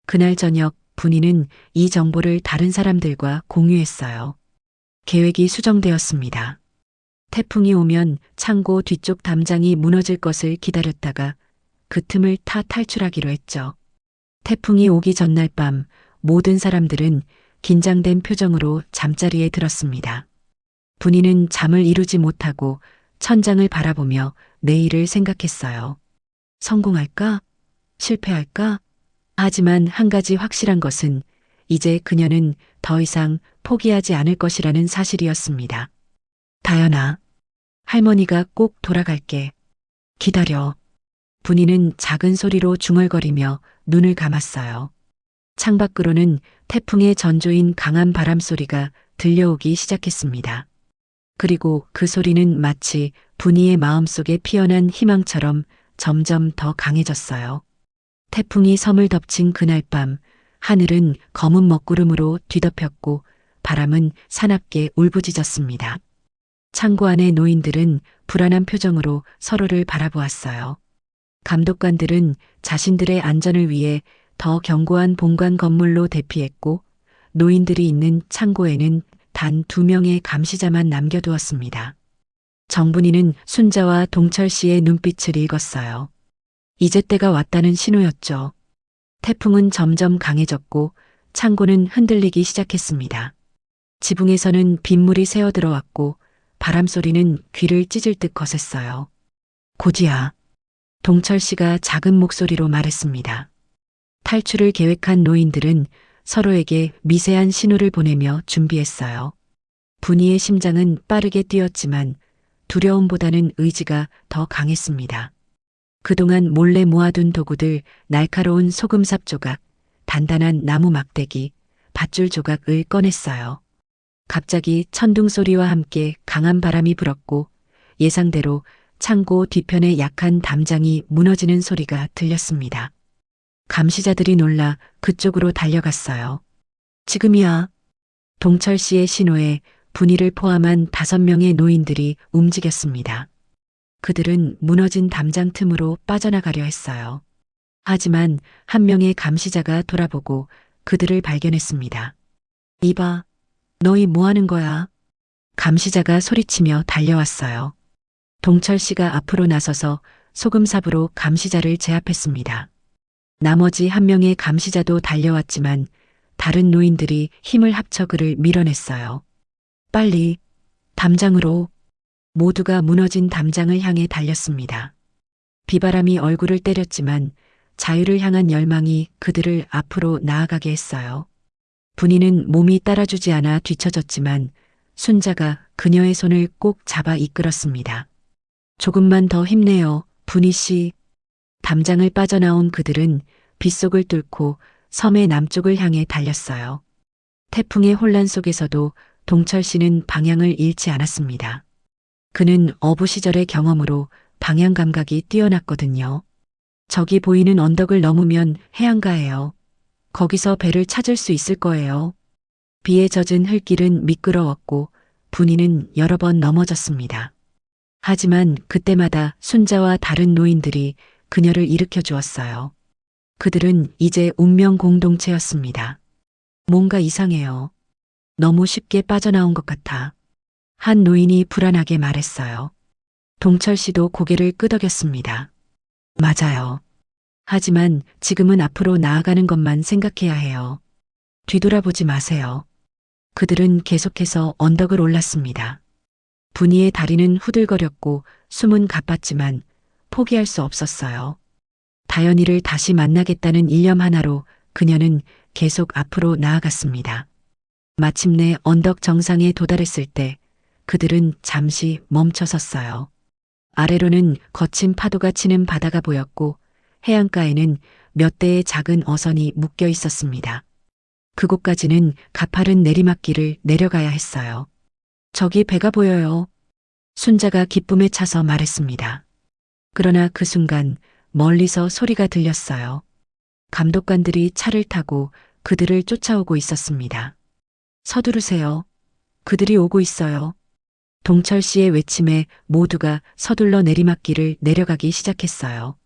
그날 저녁 분이는 이 정보를 다른 사람들과 공유했어요. 계획이 수정되었습니다. 태풍이 오면 창고 뒤쪽 담장이 무너질 것을 기다렸다가 그 틈을 타 탈출하기로 했죠. 태풍이 오기 전날 밤 모든 사람들은 긴장된 표정으로 잠자리에 들었습니다. 분이는 잠을 이루지 못하고 천장을 바라보며 내일을 생각했어요. 성공할까? 실패할까? 하지만 한 가지 확실한 것은 이제 그녀는 더 이상 포기하지 않을 것이라는 사실이었습니다. 다연아, 할머니가 꼭 돌아갈게. 기다려. 분이는 작은 소리로 중얼거리며 눈을 감았어요. 창밖으로는 태풍의 전조인 강한 바람 소리가 들려오기 시작했습니다. 그리고 그 소리는 마치 분이의 마음속에 피어난 희망처럼 점점 더 강해졌어요. 태풍이 섬을 덮친 그날 밤, 하늘은 검은 먹구름으로 뒤덮였고 바람은 사납게 울부짖었습니다. 창고 안의 노인들은 불안한 표정으로 서로를 바라보았어요. 감독관들은 자신들의 안전을 위해 더 견고한 본관 건물로 대피했고 노인들이 있는 창고에는 단 2명의 감시자만 남겨두었습니다. 정분이는 순자와 동철 씨의 눈빛을 읽었어요. 이제 때가 왔다는 신호였죠. 태풍은 점점 강해졌고 창고는 흔들리기 시작했습니다. 지붕에서는 빗물이 새어들어왔고 바람 소리는 귀를 찢을 듯 거셌어요. 고지야. 동철 씨가 작은 목소리로 말했습니다. 탈출을 계획한 노인들은 서로에게 미세한 신호를 보내며 준비했어요. 분이의 심장은 빠르게 뛰었지만 두려움보다는 의지가 더 강했습니다. 그동안 몰래 모아둔 도구들, 날카로운 소금삽 조각, 단단한 나무 막대기, 밧줄 조각을 꺼냈어요. 갑자기 천둥 소리와 함께 강한 바람이 불었고 예상대로 창고 뒤편의 약한 담장이 무너지는 소리가 들렸습니다. 감시자들이 놀라 그쪽으로 달려갔어요. 지금이야. 동철 씨의 신호에 분이를 포함한 5명의 노인들이 움직였습니다. 그들은 무너진 담장 틈으로 빠져나가려 했어요. 하지만 한 명의 감시자가 돌아보고 그들을 발견했습니다. 이봐, 너희 뭐 하는 거야? 감시자가 소리치며 달려왔어요. 동철 씨가 앞으로 나서서 소금삽으로 감시자를 제압했습니다. 나머지 한 명의 감시자도 달려왔지만 다른 노인들이 힘을 합쳐 그를 밀어냈어요. 빨리, 담장으로. 모두가 무너진 담장을 향해 달렸습니다. 비바람이 얼굴을 때렸지만 자유를 향한 열망이 그들을 앞으로 나아가게 했어요. 분이는 몸이 따라주지 않아 뒤처졌지만 순자가 그녀의 손을 꼭 잡아 이끌었습니다. 조금만 더 힘내요, 분이 씨. 담장을 빠져나온 그들은 빗속을 뚫고 섬의 남쪽을 향해 달렸어요. 태풍의 혼란 속에서도 동철 씨는 방향을 잃지 않았습니다. 그는 어부 시절의 경험으로 방향 감각이 뛰어났거든요. 저기 보이는 언덕을 넘으면 해안가예요. 거기서 배를 찾을 수 있을 거예요. 비에 젖은 흙길은 미끄러웠고 분이는 여러 번 넘어졌습니다. 하지만 그때마다 순자와 다른 노인들이 그녀를 일으켜 주었어요. 그들은 이제 운명 공동체였습니다. 뭔가 이상해요. 너무 쉽게 빠져나온 것 같아. 한 노인이 불안하게 말했어요. 동철 씨도 고개를 끄덕였습니다. 맞아요. 하지만 지금은 앞으로 나아가는 것만 생각해야 해요. 뒤돌아보지 마세요. 그들은 계속해서 언덕을 올랐습니다. 분이의 다리는 후들거렸고 숨은 가빴지만 포기할 수 없었어요. 다연이를 다시 만나겠다는 일념 하나로 그녀는 계속 앞으로 나아갔습니다. 마침내 언덕 정상에 도달했을 때 그들은 잠시 멈춰 섰어요. 아래로는 거친 파도가 치는 바다가 보였고 해안가에는 몇 대의 작은 어선이 묶여 있었습니다. 그곳까지는 가파른 내리막길을 내려가야 했어요. 저기 배가 보여요. 순자가 기쁨에 차서 말했습니다. 그러나 그 순간 멀리서 소리가 들렸어요. 감독관들이 차를 타고 그들을 쫓아오고 있었습니다. 서두르세요. 그들이 오고 있어요. 동철 씨의 외침에 모두가 서둘러 내리막길을 내려가기 시작했어요.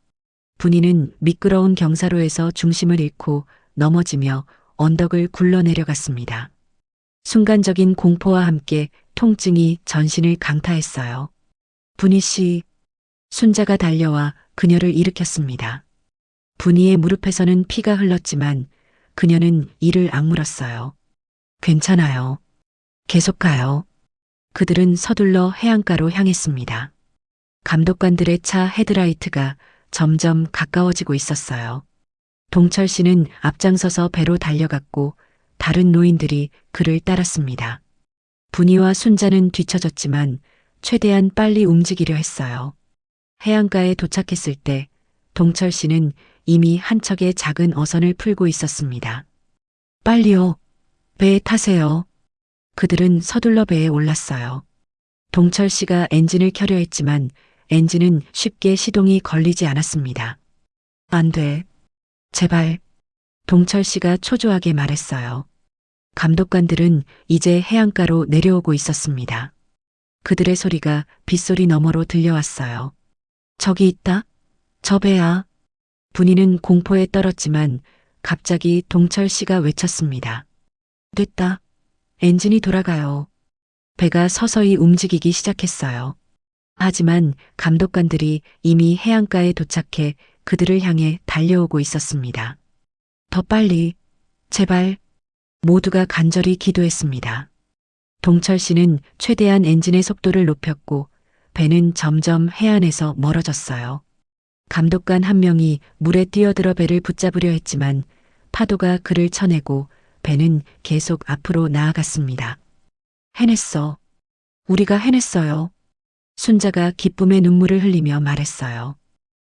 분이는 미끄러운 경사로에서 중심을 잃고 넘어지며 언덕을 굴러 내려갔습니다. 순간적인 공포와 함께 통증이 전신을 강타했어요. 분이 씨, 순자가 달려와 그녀를 일으켰습니다. 분이의 무릎에서는 피가 흘렀지만 그녀는 이를 악물었어요. 괜찮아요. 계속 가요. 그들은 서둘러 해안가로 향했습니다. 감독관들의 차 헤드라이트가 점점 가까워지고 있었어요. 동철 씨는 앞장서서 배로 달려갔고 다른 노인들이 그를 따랐습니다. 분이와 순자는 뒤처졌지만 최대한 빨리 움직이려 했어요. 해안가에 도착했을 때 동철 씨는 이미 한 척의 작은 어선을 풀고 있었습니다. 빨리요. 배에 타세요. 그들은 서둘러 배에 올랐어요. 동철 씨가 엔진을 켜려 했지만 엔진은 쉽게 시동이 걸리지 않았습니다. 안 돼. 제발. 동철 씨가 초조하게 말했어요. 감독관들은 이제 해안가로 내려오고 있었습니다. 그들의 소리가 빗소리 너머로 들려왔어요. 저기 있다. 저 배야. 분이는 공포에 떨었지만 갑자기 동철 씨가 외쳤습니다. 됐다. 엔진이 돌아가요. 배가 서서히 움직이기 시작했어요. 하지만 감독관들이 이미 해안가에 도착해 그들을 향해 달려오고 있었습니다. 더 빨리, 제발. 모두가 간절히 기도했습니다. 동철 씨는 최대한 엔진의 속도를 높였고 배는 점점 해안에서 멀어졌어요. 감독관 한 명이 물에 뛰어들어 배를 붙잡으려 했지만 파도가 그를 쳐내고 배는 계속 앞으로 나아갔습니다. 해냈어. 우리가 해냈어요. 순자가 기쁨의 눈물을 흘리며 말했어요.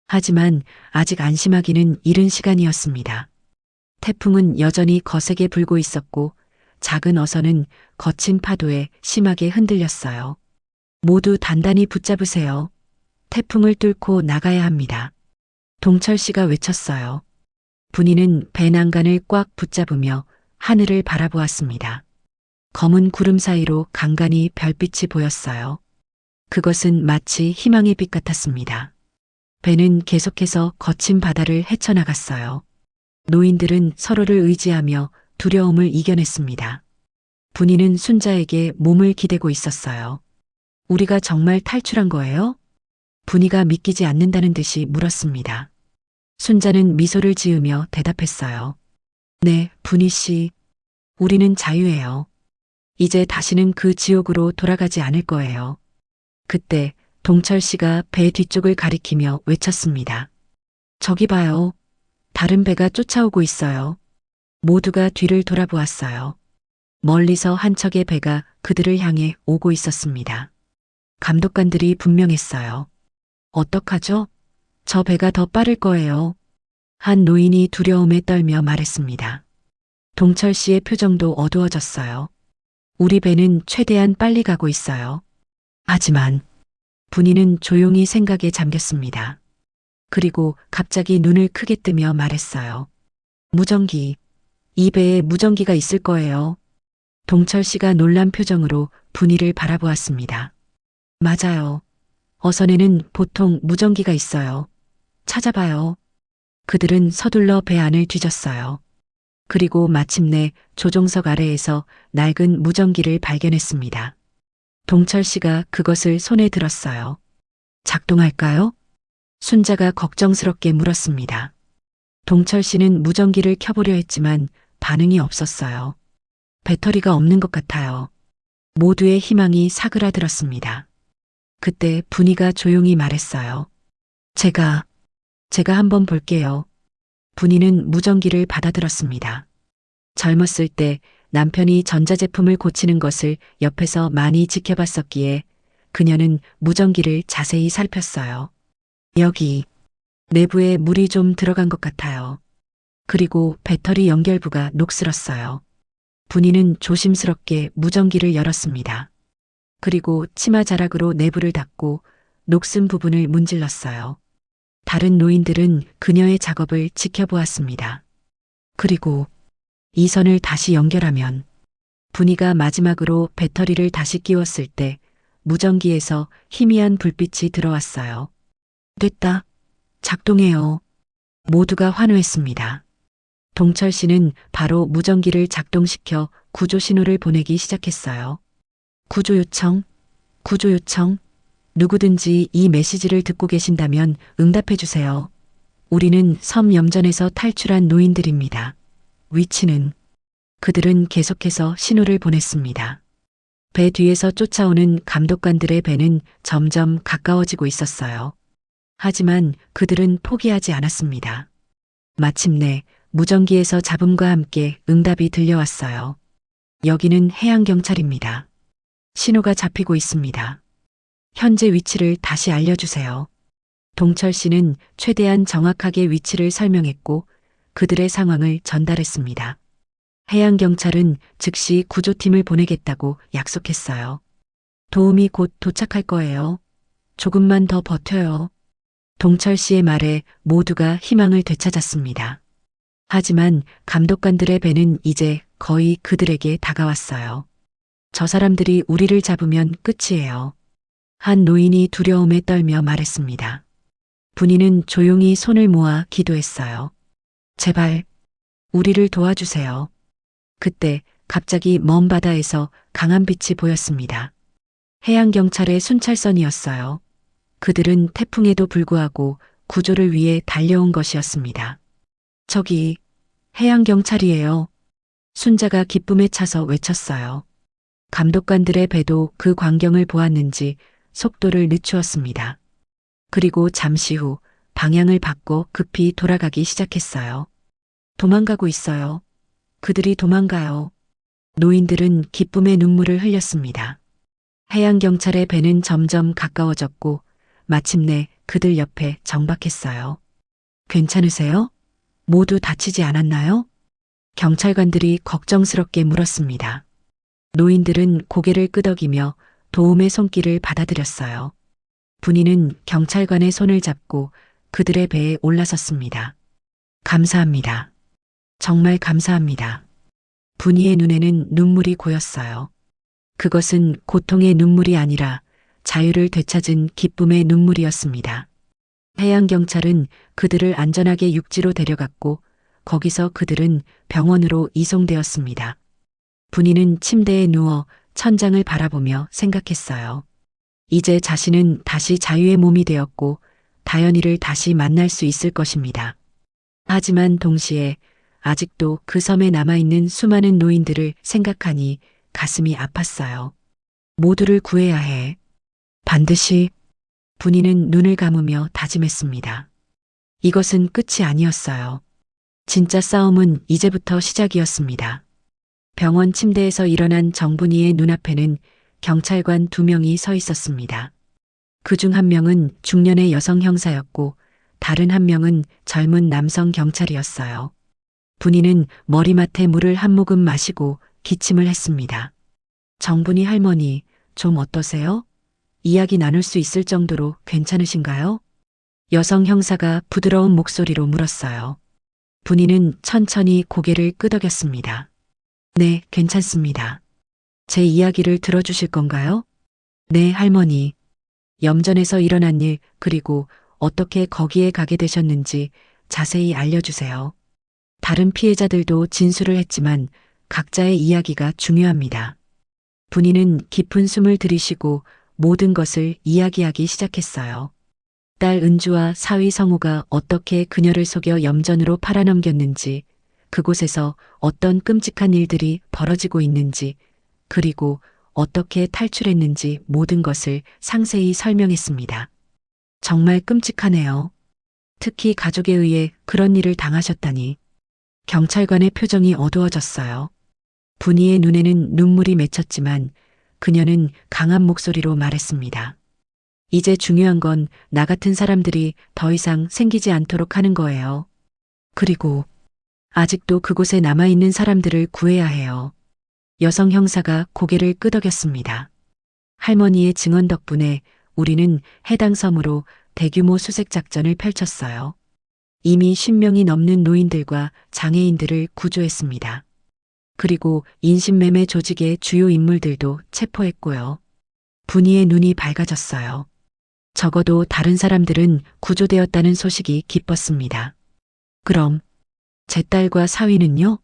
하지만 아직 안심하기는 이른 시간이었습니다. 태풍은 여전히 거세게 불고 있었고 작은 어선은 거친 파도에 심하게 흔들렸어요. 모두 단단히 붙잡으세요. 태풍을 뚫고 나가야 합니다. 동철 씨가 외쳤어요. 분이는 배 난간을 꽉 붙잡으며 하늘을 바라보았습니다. 검은 구름 사이로 간간히 별빛이 보였어요. 그것은 마치 희망의 빛 같았습니다. 배는 계속해서 거친 바다를 헤쳐나갔어요. 노인들은 서로를 의지하며 두려움을 이겨냈습니다. 분이는 순자에게 몸을 기대고 있었어요. 우리가 정말 탈출한 거예요? 분이가 믿기지 않는다는 듯이 물었습니다. 순자는 미소를 지으며 대답했어요. 네, 분이 씨. 우리는 자유예요. 이제 다시는 그 지옥으로 돌아가지 않을 거예요. 그때 동철 씨가 배 뒤쪽을 가리키며 외쳤습니다. 저기 봐요. 다른 배가 쫓아오고 있어요. 모두가 뒤를 돌아보았어요. 멀리서 한 척의 배가 그들을 향해 오고 있었습니다. 감독관들이 분명했어요. 어떡하죠? 저 배가 더 빠를 거예요. 한 노인이 두려움에 떨며 말했습니다. 동철 씨의 표정도 어두워졌어요. 우리 배는 최대한 빨리 가고 있어요. 하지만 분이는 조용히 생각에 잠겼습니다. 그리고 갑자기 눈을 크게 뜨며 말했어요. 무전기. 이 배에 무전기가 있을 거예요. 동철 씨가 놀란 표정으로 분이를 바라보았습니다. 맞아요. 어선에는 보통 무전기가 있어요. 찾아봐요. 그들은 서둘러 배 안을 뒤졌어요. 그리고 마침내 조종석 아래에서 낡은 무전기를 발견했습니다. 동철 씨가 그것을 손에 들었어요. 작동할까요? 순자가 걱정스럽게 물었습니다. 동철 씨는 무전기를 켜보려 했지만 반응이 없었어요. 배터리가 없는 것 같아요. 모두의 희망이 사그라들었습니다. 그때 분이가 조용히 말했어요. 제가 한번 볼게요. 분이는 무전기를 받아들었습니다. 젊었을 때 남편이 전자제품을 고치는 것을 옆에서 많이 지켜봤었기에 그녀는 무전기를 자세히 살폈어요. 여기 내부에 물이 좀 들어간 것 같아요. 그리고 배터리 연결부가 녹슬었어요. 분이는 조심스럽게 무전기를 열었습니다. 그리고 치마 자락으로 내부를 닫고 녹슨 부분을 문질렀어요. 다른 노인들은 그녀의 작업을 지켜보았습니다. 그리고 이 선을 다시 연결하면 분이가 마지막으로 배터리를 다시 끼웠을 때 무전기에서 희미한 불빛이 들어왔어요. 됐다. 작동해요. 모두가 환호했습니다. 동철 씨는 바로 무전기를 작동시켜 구조 신호를 보내기 시작했어요. 구조 요청, 구조 요청. 누구든지 이 메시지를 듣고 계신다면 응답해 주세요. 우리는 섬 염전에서 탈출한 노인들입니다. 위치는? 그들은 계속해서 신호를 보냈습니다. 배 뒤에서 쫓아오는 감독관들의 배는 점점 가까워지고 있었어요. 하지만 그들은 포기하지 않았습니다. 마침내 무전기에서 잡음과 함께 응답이 들려왔어요. 여기는 해양경찰입니다. 신호가 잡히고 있습니다. 현재 위치를 다시 알려주세요. 동철 씨는 최대한 정확하게 위치를 설명했고 그들의 상황을 전달했습니다. 해양경찰은 즉시 구조팀을 보내겠다고 약속했어요. 도움이 곧 도착할 거예요. 조금만 더 버텨요. 동철 씨의 말에 모두가 희망을 되찾았습니다. 하지만 감독관들의 배는 이제 거의 그들에게 다가왔어요. 저 사람들이 우리를 잡으면 끝이에요. 한 노인이 두려움에 떨며 말했습니다. 분이는 조용히 손을 모아 기도했어요. 제발, 우리를 도와주세요. 그때 갑자기 먼 바다에서 강한 빛이 보였습니다. 해양경찰의 순찰선이었어요. 그들은 태풍에도 불구하고 구조를 위해 달려온 것이었습니다. 저기, 해양경찰이에요. 순자가 기쁨에 차서 외쳤어요. 감독관들의 배도 그 광경을 보았는지 속도를 늦추었습니다. 그리고 잠시 후 방향을 바꿔 급히 돌아가기 시작했어요. 도망가고 있어요. 그들이 도망가요. 노인들은 기쁨의 눈물을 흘렸습니다. 해양경찰의 배는 점점 가까워졌고 마침내 그들 옆에 정박했어요. 괜찮으세요? 모두 다치지 않았나요? 경찰관들이 걱정스럽게 물었습니다. 노인들은 고개를 끄덕이며 도움의 손길을 받아들였어요. 분이는 경찰관의 손을 잡고 그들의 배에 올라섰습니다. 감사합니다. 정말 감사합니다. 분이의 눈에는 눈물이 고였어요. 그것은 고통의 눈물이 아니라 자유를 되찾은 기쁨의 눈물이었습니다. 해양경찰은 그들을 안전하게 육지로 데려갔고 거기서 그들은 병원으로 이송되었습니다. 분이는 침대에 누워 천장을 바라보며 생각했어요. 이제 자신은 다시 자유의 몸이 되었고 다연이를 다시 만날 수 있을 것입니다. 하지만 동시에 아직도 그 섬에 남아있는 수많은 노인들을 생각하니 가슴이 아팠어요. 모두를 구해야 해. 반드시. 분이는 눈을 감으며 다짐했습니다. 이것은 끝이 아니었어요. 진짜 싸움은 이제부터 시작이었습니다. 병원 침대에서 일어난 정분이의 눈앞에는 경찰관 2명이 서 있었습니다. 그중 한 명은 중년의 여성 형사였고 다른 한 명은 젊은 남성 경찰이었어요. 분이는 머리맡에 물을 한 모금 마시고 기침을 했습니다. 정분이 할머니, 좀 어떠세요? 이야기 나눌 수 있을 정도로 괜찮으신가요? 여성 형사가 부드러운 목소리로 물었어요. 분이는 천천히 고개를 끄덕였습니다. 네, 괜찮습니다. 제 이야기를 들어주실 건가요? 네, 할머니. 염전에서 일어난 일, 그리고 어떻게 거기에 가게 되셨는지 자세히 알려주세요. 다른 피해자들도 진술을 했지만 각자의 이야기가 중요합니다. 분이는 깊은 숨을 들이쉬고 모든 것을 이야기하기 시작했어요. 딸 은주와 사위 성우가 어떻게 그녀를 속여 염전으로 팔아넘겼는지, 그곳에서 어떤 끔찍한 일들이 벌어지고 있는지, 그리고 어떻게 탈출했는지 모든 것을 상세히 설명했습니다. 정말 끔찍하네요. 특히 가족에 의해 그런 일을 당하셨다니. 경찰관의 표정이 어두워졌어요. 분이의 눈에는 눈물이 맺혔지만 그녀는 강한 목소리로 말했습니다. 이제 중요한 건 나 같은 사람들이 더 이상 생기지 않도록 하는 거예요. 그리고 아직도 그곳에 남아있는 사람들을 구해야 해요. 여성 형사가 고개를 끄덕였습니다. 할머니의 증언 덕분에 우리는 해당 섬으로 대규모 수색 작전을 펼쳤어요. 이미 10명이 넘는 노인들과 장애인들을 구조했습니다. 그리고 인신매매 조직의 주요 인물들도 체포했고요. 분이의 눈이 밝아졌어요. 적어도 다른 사람들은 구조되었다는 소식이 기뻤습니다. 그럼 제 딸과 사위는요?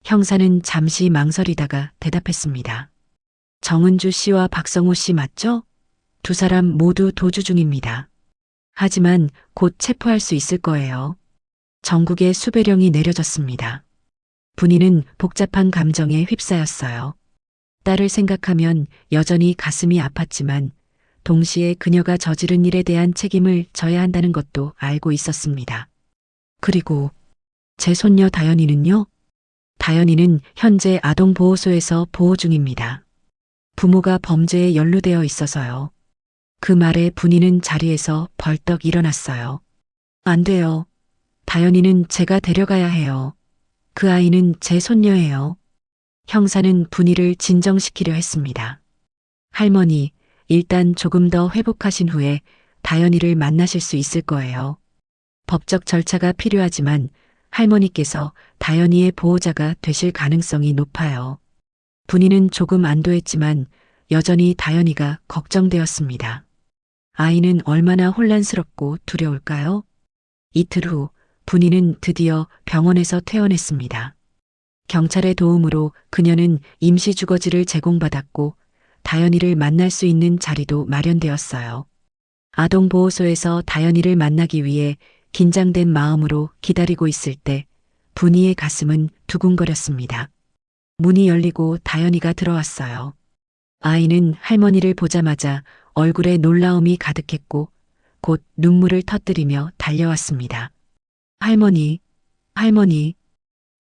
형사는 잠시 망설이다가 대답했습니다. 정은주 씨와 박성호 씨 맞죠? 두 사람 모두 도주 중입니다. 하지만 곧 체포할 수 있을 거예요. 전국에 수배령이 내려졌습니다. 분이는 복잡한 감정에 휩싸였어요. 딸을 생각하면 여전히 가슴이 아팠지만 동시에 그녀가 저지른 일에 대한 책임을 져야 한다는 것도 알고 있었습니다. 그리고 제 손녀 다연이는요? 다연이는 현재 아동보호소에서 보호 중입니다. 부모가 범죄에 연루되어 있어서요. 그 말에 분이는 자리에서 벌떡 일어났어요. 안 돼요. 다연이는 제가 데려가야 해요. 그 아이는 제 손녀예요. 형사는 분이를 진정시키려 했습니다. 할머니, 일단 조금 더 회복하신 후에 다연이를 만나실 수 있을 거예요. 법적 절차가 필요하지만 할머니께서 다연이의 보호자가 되실 가능성이 높아요. 분이는 조금 안도했지만 여전히 다연이가 걱정되었습니다. 아이는 얼마나 혼란스럽고 두려울까요? 이틀 후 분이는 드디어 병원에서 퇴원했습니다. 경찰의 도움으로 그녀는 임시 주거지를 제공받았고 다연이를 만날 수 있는 자리도 마련되었어요. 아동보호소에서 다연이를 만나기 위해 긴장된 마음으로 기다리고 있을 때 분이의 가슴은 두근거렸습니다. 문이 열리고 다연이가 들어왔어요. 아이는 할머니를 보자마자 얼굴에 놀라움이 가득했고 곧 눈물을 터뜨리며 달려왔습니다. 할머니, 할머니.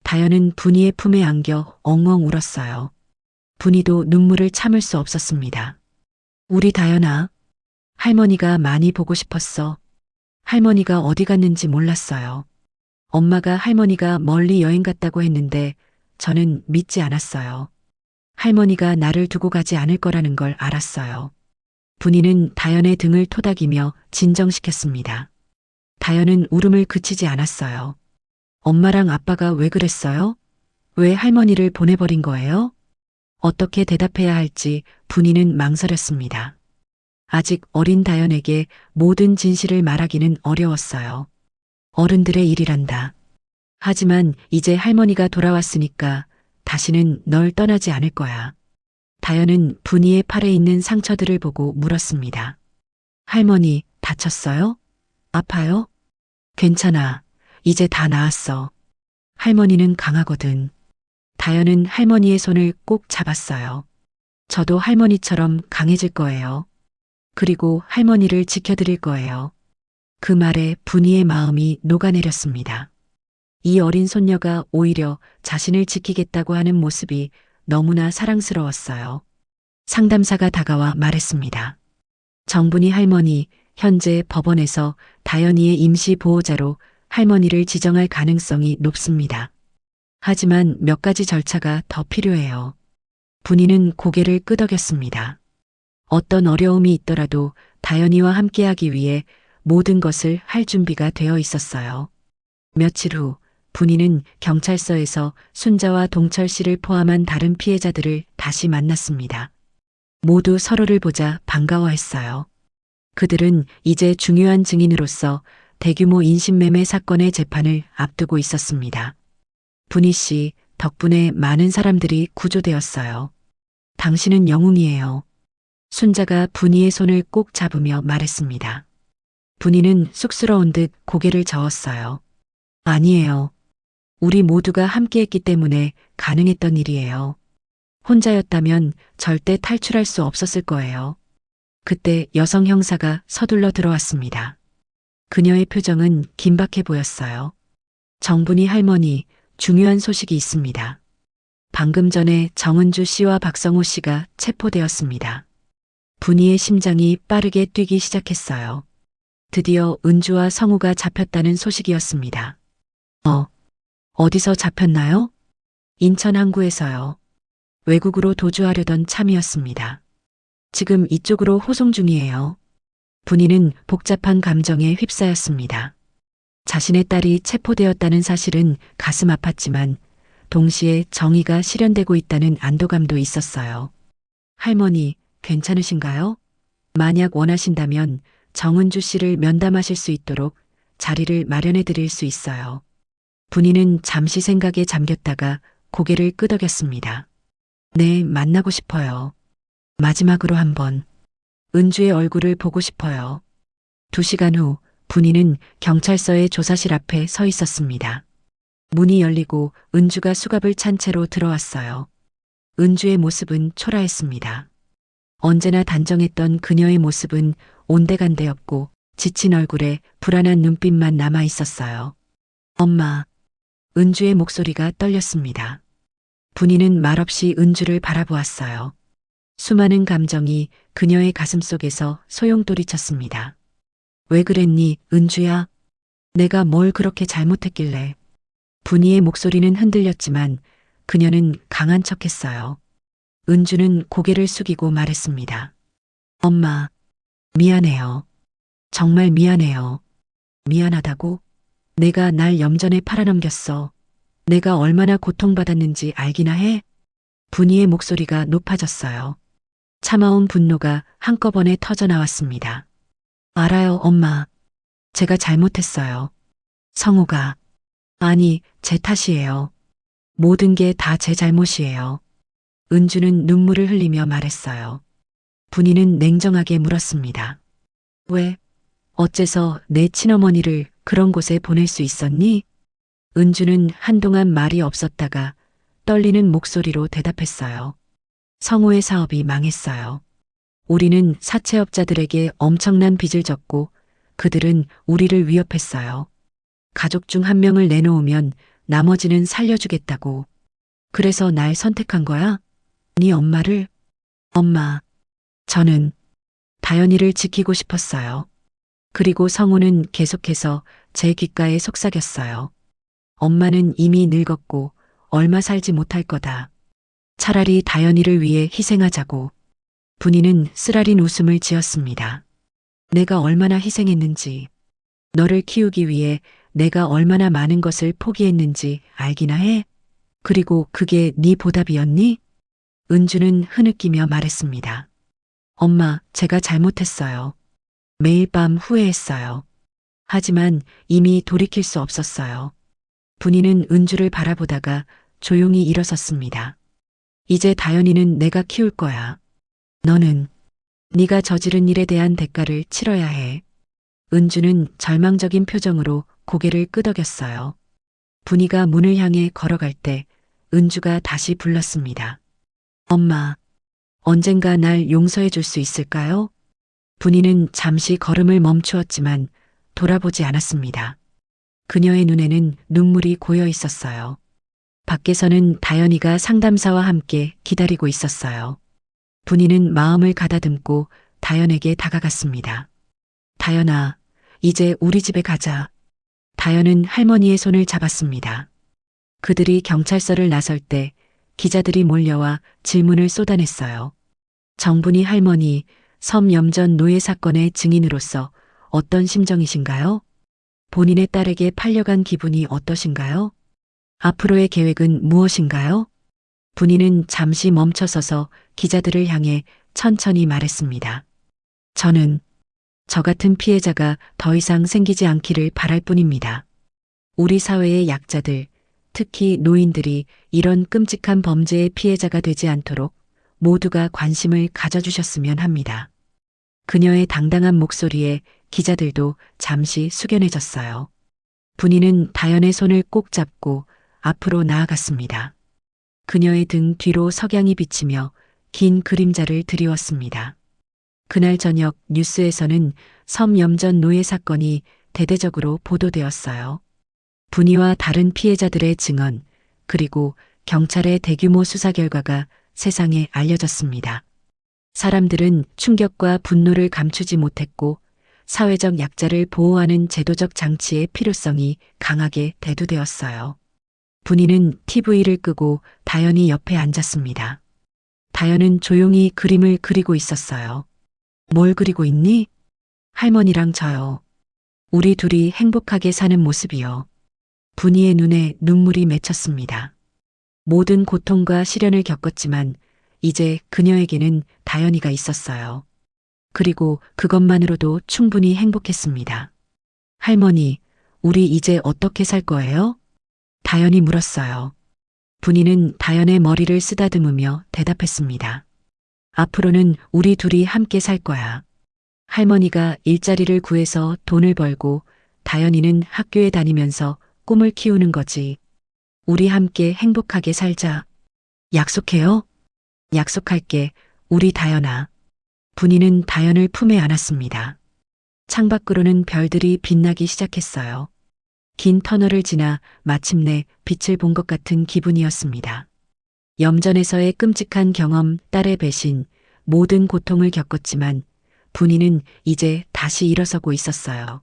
다연은 분이의 품에 안겨 엉엉 울었어요. 분이도 눈물을 참을 수 없었습니다. 우리 다연아, 할머니가 많이 보고 싶었어. 할머니가 어디 갔는지 몰랐어요. 엄마가 할머니가 멀리 여행 갔다고 했는데 저는 믿지 않았어요. 할머니가 나를 두고 가지 않을 거라는 걸 알았어요. 분이는 다연의 등을 토닥이며 진정시켰습니다. 다연은 울음을 그치지 않았어요. 엄마랑 아빠가 왜 그랬어요? 왜 할머니를 보내버린 거예요? 어떻게 대답해야 할지 분이는 망설였습니다. 아직 어린 다연에게 모든 진실을 말하기는 어려웠어요. 어른들의 일이란다. 하지만 이제 할머니가 돌아왔으니까 다시는 널 떠나지 않을 거야. 다연은 분이의 팔에 있는 상처들을 보고 물었습니다. 할머니, 다쳤어요? 아파요? 괜찮아. 이제 다 나았어. 할머니는 강하거든. 다연은 할머니의 손을 꼭 잡았어요. 저도 할머니처럼 강해질 거예요. 그리고 할머니를 지켜드릴 거예요. 그 말에 분이의 마음이 녹아내렸습니다. 이 어린 손녀가 오히려 자신을 지키겠다고 하는 모습이 너무나 사랑스러웠어요. 상담사가 다가와 말했습니다. 정분이 할머니, 현재 법원에서 다연이의 임시 보호자로 할머니를 지정할 가능성이 높습니다. 하지만 몇 가지 절차가 더 필요해요. 분이는 고개를 끄덕였습니다. 어떤 어려움이 있더라도 다연이와 함께하기 위해 모든 것을 할 준비가 되어 있었어요. 며칠 후 분이는 경찰서에서 순자와 동철 씨를 포함한 다른 피해자들을 다시 만났습니다. 모두 서로를 보자 반가워했어요. 그들은 이제 중요한 증인으로서 대규모 인신매매 사건의 재판을 앞두고 있었습니다. 분이 씨, 덕분에 많은 사람들이 구조되었어요. 당신은 영웅이에요. 순자가 분이의 손을 꼭 잡으며 말했습니다. 분이는 쑥스러운 듯 고개를 저었어요. 아니에요. 우리 모두가 함께했기 때문에 가능했던 일이에요. 혼자였다면 절대 탈출할 수 없었을 거예요. 그때 여성 형사가 서둘러 들어왔습니다. 그녀의 표정은 긴박해 보였어요. 정분이 할머니, 중요한 소식이 있습니다. 방금 전에 정은주 씨와 박성호 씨가 체포되었습니다. 분이의 심장이 빠르게 뛰기 시작했어요. 드디어 은주와 성우가 잡혔다는 소식이었습니다. 어디서 잡혔나요? 인천 항구에서요. 외국으로 도주하려던 참이었습니다. 지금 이쪽으로 호송 중이에요. 분이는 복잡한 감정에 휩싸였습니다. 자신의 딸이 체포되었다는 사실은 가슴 아팠지만 동시에 정의가 실현되고 있다는 안도감도 있었어요. 할머니, 괜찮으신가요? 만약 원하신다면 정은주 씨를 면담하실 수 있도록 자리를 마련해 드릴 수 있어요. 분이는 잠시 생각에 잠겼다가 고개를 끄덕였습니다. 네, 만나고 싶어요. 마지막으로 한번 은주의 얼굴을 보고 싶어요. 2시간 후 분이는 경찰서의 조사실 앞에 서 있었습니다. 문이 열리고 은주가 수갑을 찬 채로 들어왔어요. 은주의 모습은 초라했습니다. 언제나 단정했던 그녀의 모습은 온데간데였고 지친 얼굴에 불안한 눈빛만 남아 있었어요. 엄마. 은주의 목소리가 떨렸습니다. 분이는 말없이 은주를 바라보았어요. 수많은 감정이 그녀의 가슴 속에서 소용돌이쳤습니다. 왜 그랬니, 은주야? 내가 뭘 그렇게 잘못했길래? 분이의 목소리는 흔들렸지만 그녀는 강한 척했어요. 은주는 고개를 숙이고 말했습니다. 엄마, 미안해요. 정말 미안해요. 미안하다고? 내가 날 염전에 팔아넘겼어. 내가 얼마나 고통받았는지 알기나 해? 분이의 목소리가 높아졌어요. 참아온 분노가 한꺼번에 터져나왔습니다. 알아요, 엄마. 제가 잘못했어요. 성우가. 아니, 제 탓이에요. 모든 게 다 제 잘못이에요. 은주는 눈물을 흘리며 말했어요. 분이는 냉정하게 물었습니다. 왜? 어째서 내 친어머니를 그런 곳에 보낼 수 있었니? 은주는 한동안 말이 없었다가 떨리는 목소리로 대답했어요. 성우의 사업이 망했어요. 우리는 사채업자들에게 엄청난 빚을 졌고 그들은 우리를 위협했어요. 가족 중 한 명을 내놓으면 나머지는 살려주겠다고. 그래서 날 선택한 거야? 네 엄마를? 엄마, 저는 다연이를 지키고 싶었어요. 그리고 성우는 계속해서 제 귓가에 속삭였어요. 엄마는 이미 늙었고 얼마 살지 못할 거다. 차라리 다연이를 위해 희생하자고. 분이는 쓰라린 웃음을 지었습니다. 내가 얼마나 희생했는지, 너를 키우기 위해 내가 얼마나 많은 것을 포기했는지 알기나 해? 그리고 그게 네 보답이었니? 은주는 흐느끼며 말했습니다. 엄마, 제가 잘못했어요. 매일 밤 후회했어요. 하지만 이미 돌이킬 수 없었어요. 분이는 은주를 바라보다가 조용히 일어섰습니다. 이제 다연이는 내가 키울 거야. 너는 네가 저지른 일에 대한 대가를 치러야 해. 은주는 절망적인 표정으로 고개를 끄덕였어요. 분이가 문을 향해 걸어갈 때 은주가 다시 불렀습니다. 엄마, 언젠가 날 용서해 줄 수 있을까요? 분이는 잠시 걸음을 멈추었지만 돌아보지 않았습니다. 그녀의 눈에는 눈물이 고여 있었어요. 밖에서는 다연이가 상담사와 함께 기다리고 있었어요. 분이는 마음을 가다듬고 다연에게 다가갔습니다. 다연아, 이제 우리 집에 가자. 다연은 할머니의 손을 잡았습니다. 그들이 경찰서를 나설 때 기자들이 몰려와 질문을 쏟아냈어요. 정분이 할머니, 섬염전 노예 사건의 증인으로서 어떤 심정이신가요? 본인의 딸에게 팔려간 기분이 어떠신가요? 앞으로의 계획은 무엇인가요? 분이는 잠시 멈춰서서 기자들을 향해 천천히 말했습니다. 저는 저 같은 피해자가 더 이상 생기지 않기를 바랄 뿐입니다. 우리 사회의 약자들, 특히 노인들이 이런 끔찍한 범죄의 피해자가 되지 않도록 모두가 관심을 가져주셨으면 합니다. 그녀의 당당한 목소리에 기자들도 잠시 숙연해졌어요. 분이는 다연의 손을 꼭 잡고 앞으로 나아갔습니다. 그녀의 등 뒤로 석양이 비치며 긴 그림자를 드리웠습니다. 그날 저녁 뉴스에서는 섬염전 노예 사건이 대대적으로 보도되었어요. 분이와 다른 피해자들의 증언, 그리고 경찰의 대규모 수사 결과가 세상에 알려졌습니다. 사람들은 충격과 분노를 감추지 못했고 사회적 약자를 보호하는 제도적 장치의 필요성이 강하게 대두되었어요. 분이는 TV를 끄고 다연이 옆에 앉았습니다. 다연은 조용히 그림을 그리고 있었어요. 뭘 그리고 있니? 할머니랑 저요. 우리 둘이 행복하게 사는 모습이요. 분이의 눈에 눈물이 맺혔습니다. 모든 고통과 시련을 겪었지만 이제 그녀에게는 다연이가 있었어요. 그리고 그것만으로도 충분히 행복했습니다. 할머니, 우리 이제 어떻게 살 거예요? 다연이 물었어요. 분이는 다연의 머리를 쓰다듬으며 대답했습니다. 앞으로는 우리 둘이 함께 살 거야. 할머니가 일자리를 구해서 돈을 벌고 다연이는 학교에 다니면서 꿈을 키우는 거지. 우리 함께 행복하게 살자. 약속해요? 약속할게, 우리 다연아. 분이는 다연을 품에 안았습니다. 창밖으로는 별들이 빛나기 시작했어요. 긴 터널을 지나 마침내 빛을 본 것 같은 기분이었습니다. 염전에서의 끔찍한 경험, 딸의 배신, 모든 고통을 겪었지만 분이는 이제 다시 일어서고 있었어요.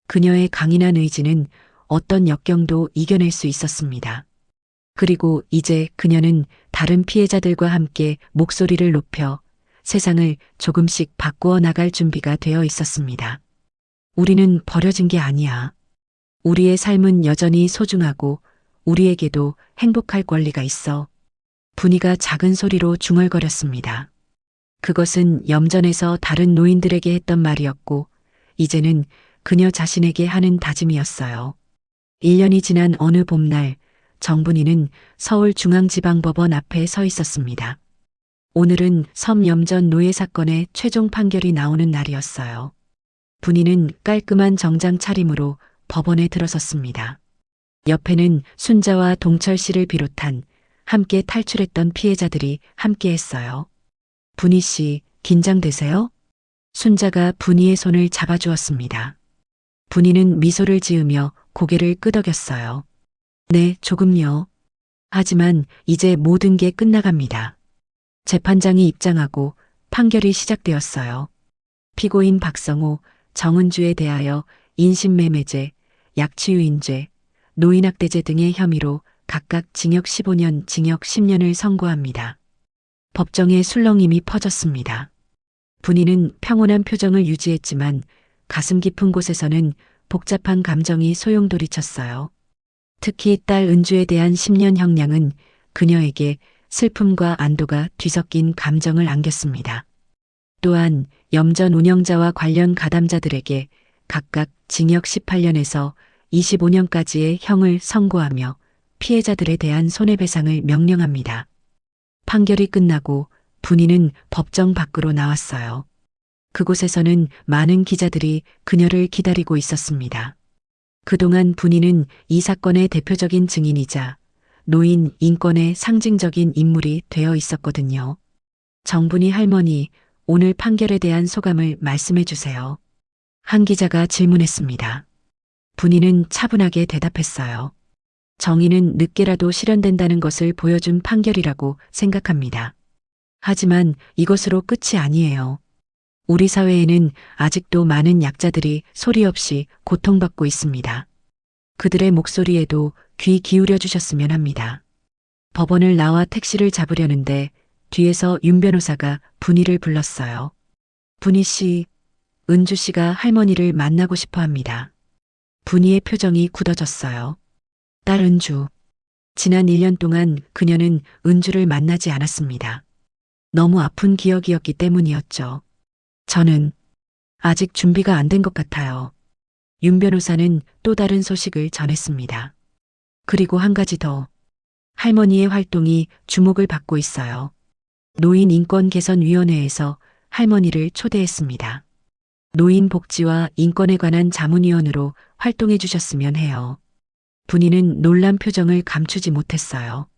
그녀의 강인한 의지는 어떤 역경도 이겨낼 수 있었습니다. 그리고 이제 그녀는 다른 피해자들과 함께 목소리를 높여 세상을 조금씩 바꾸어 나갈 준비가 되어 있었습니다. 우리는 버려진 게 아니야. 우리의 삶은 여전히 소중하고 우리에게도 행복할 권리가 있어. 분이가 작은 소리로 중얼거렸습니다. 그것은 염전에서 다른 노인들에게 했던 말이었고, 이제는 그녀 자신에게 하는 다짐이었어요. 1년이 지난 어느 봄날, 정분이는 서울중앙지방법원 앞에 서 있었습니다. 오늘은 섬염전 노예 사건의 최종 판결이 나오는 날이었어요. 분이는 깔끔한 정장 차림으로 법원에 들어섰습니다. 옆에는 순자와 동철 씨를 비롯한 함께 탈출했던 피해자들이 함께했어요. 분이 씨, 긴장되세요? 순자가 분이의 손을 잡아주었습니다. 분이는 미소를 지으며 고개를 끄덕였어요. 네, 조금요. 하지만 이제 모든 게 끝나갑니다. 재판장이 입장하고 판결이 시작되었어요. 피고인 박성호, 정은주에 대하여 인신매매죄, 약취유인죄, 노인학대죄 등의 혐의로 각각 징역 15년, 징역 10년을 선고합니다. 법정에 술렁임이 퍼졌습니다. 분이는 평온한 표정을 유지했지만 가슴 깊은 곳에서는 복잡한 감정이 소용돌이쳤어요. 특히 딸 은주에 대한 10년 형량은 그녀에게 슬픔과 안도가 뒤섞인 감정을 안겼습니다. 또한 염전 운영자와 관련 가담자들에게 각각 징역 18년에서 25년까지의 형을 선고하며 피해자들에 대한 손해배상을 명령합니다. 판결이 끝나고 분이는 법정 밖으로 나왔어요. 그곳에서는 많은 기자들이 그녀를 기다리고 있었습니다. 그동안 분이는 이 사건의 대표적인 증인이자 노인 인권의 상징적인 인물이 되어 있었거든요. 정분이 할머니, 오늘 판결에 대한 소감을 말씀해 주세요. 한 기자가 질문했습니다. 분이는 차분하게 대답했어요. 정의는 늦게라도 실현된다는 것을 보여준 판결이라고 생각합니다. 하지만 이것으로 끝이 아니에요. 우리 사회에는 아직도 많은 약자들이 소리 없이 고통받고 있습니다. 그들의 목소리에도 귀 기울여 주셨으면 합니다. 법원을 나와 택시를 잡으려는데 뒤에서 윤 변호사가 분이를 불렀어요. 분이 씨, 은주 씨가 할머니를 만나고 싶어 합니다. 분이의 표정이 굳어졌어요. 딸 은주. 지난 1년 동안 그녀는 은주를 만나지 않았습니다. 너무 아픈 기억이었기 때문이었죠. 저는 아직 준비가 안 된 것 같아요. 윤 변호사는 또 다른 소식을 전했습니다. 그리고 한 가지 더. 할머니의 활동이 주목을 받고 있어요. 노인 인권 개선위원회에서 할머니를 초대했습니다. 노인 복지와 인권에 관한 자문위원으로 활동해 주셨으면 해요. 분이는 놀란 표정을 감추지 못했어요.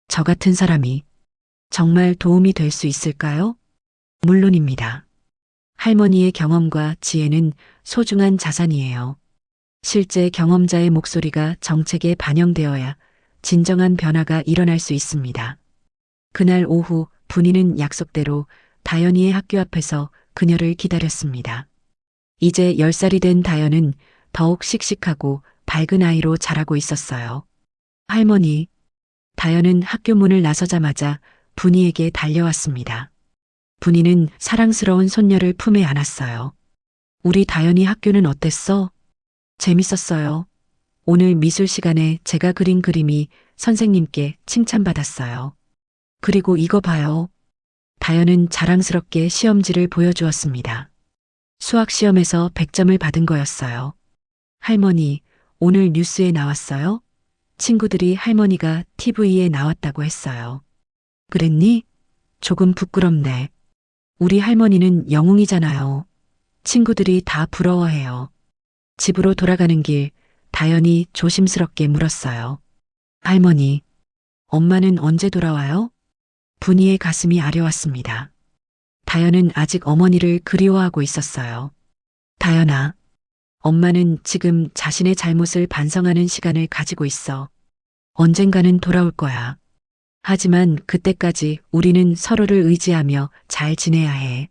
저 같은 사람이 정말 도움이 될 수 있을까요? 물론입니다. 할머니의 경험과 지혜는 소중한 자산이에요. 실제 경험자의 목소리가 정책에 반영되어야 진정한 변화가 일어날 수 있습니다. 그날 오후 분이는 약속대로 다연이의 학교 앞에서 그녀를 기다렸습니다. 이제 10살이 된 다연은 더욱 씩씩하고 밝은 아이로 자라고 있었어요. 할머니, 다연은 학교 문을 나서자마자 분이에게 달려왔습니다. 분이는 사랑스러운 손녀를 품에 안았어요. 우리 다연이 학교는 어땠어? 재밌었어요. 오늘 미술 시간에 제가 그린 그림이 선생님께 칭찬받았어요. 그리고 이거 봐요. 다연은 자랑스럽게 시험지를 보여주었습니다. 수학 시험에서 100점을 받은 거였어요. 할머니, 오늘 뉴스에 나왔어요? 친구들이 할머니가 TV에 나왔다고 했어요. 그랬니? 조금 부끄럽네. 우리 할머니는 영웅이잖아요. 친구들이 다 부러워해요. 집으로 돌아가는 길, 다연이 조심스럽게 물었어요. 할머니, 엄마는 언제 돌아와요? 분이의 가슴이 아려왔습니다. 다연은 아직 어머니를 그리워하고 있었어요. 다연아, 엄마는 지금 자신의 잘못을 반성하는 시간을 가지고 있어. 언젠가는 돌아올 거야. 하지만 그때까지 우리는 서로를 의지하며 잘 지내야 해.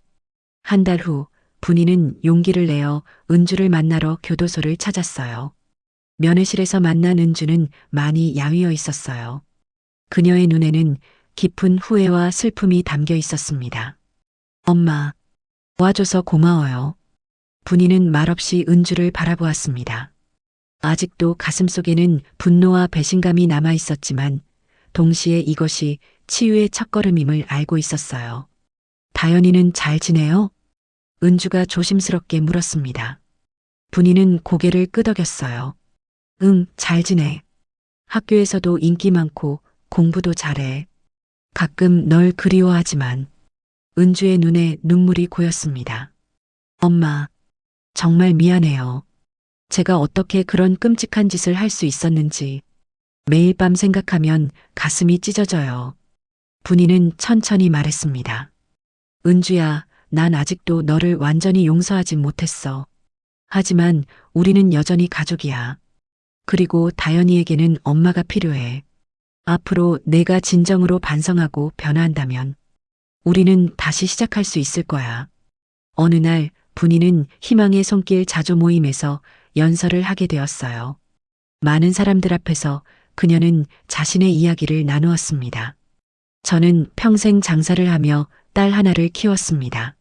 한 달 후, 분이는 용기를 내어 은주를 만나러 교도소를 찾았어요. 면회실에서 만난 은주는 많이 야위어 있었어요. 그녀의 눈에는 깊은 후회와 슬픔이 담겨 있었습니다. 엄마, 도와줘서 고마워요. 분이는 말없이 은주를 바라보았습니다. 아직도 가슴속에는 분노와 배신감이 남아 있었지만 동시에 이것이 치유의 첫걸음임을 알고 있었어요. 다연이는 잘 지내요? 은주가 조심스럽게 물었습니다. 분이는 고개를 끄덕였어요. 응, 잘 지내. 학교에서도 인기 많고 공부도 잘해. 가끔 널 그리워하지만 은주의 눈에 눈물이 고였습니다. 엄마, 정말 미안해요. 제가 어떻게 그런 끔찍한 짓을 할 수 있었는지 매일 밤 생각하면 가슴이 찢어져요. 분이는 천천히 말했습니다. 은주야, 난 아직도 너를 완전히 용서하진 못했어. 하지만 우리는 여전히 가족이야. 그리고 다연이에게는 엄마가 필요해. 앞으로 내가 진정으로 반성하고 변화한다면 우리는 다시 시작할 수 있을 거야. 어느 날 분이는 희망의 손길 자조 모임에서 연설을 하게 되었어요. 많은 사람들 앞에서 그녀는 자신의 이야기를 나누었습니다. 저는 평생 장사를 하며 딸 하나를 키웠습니다.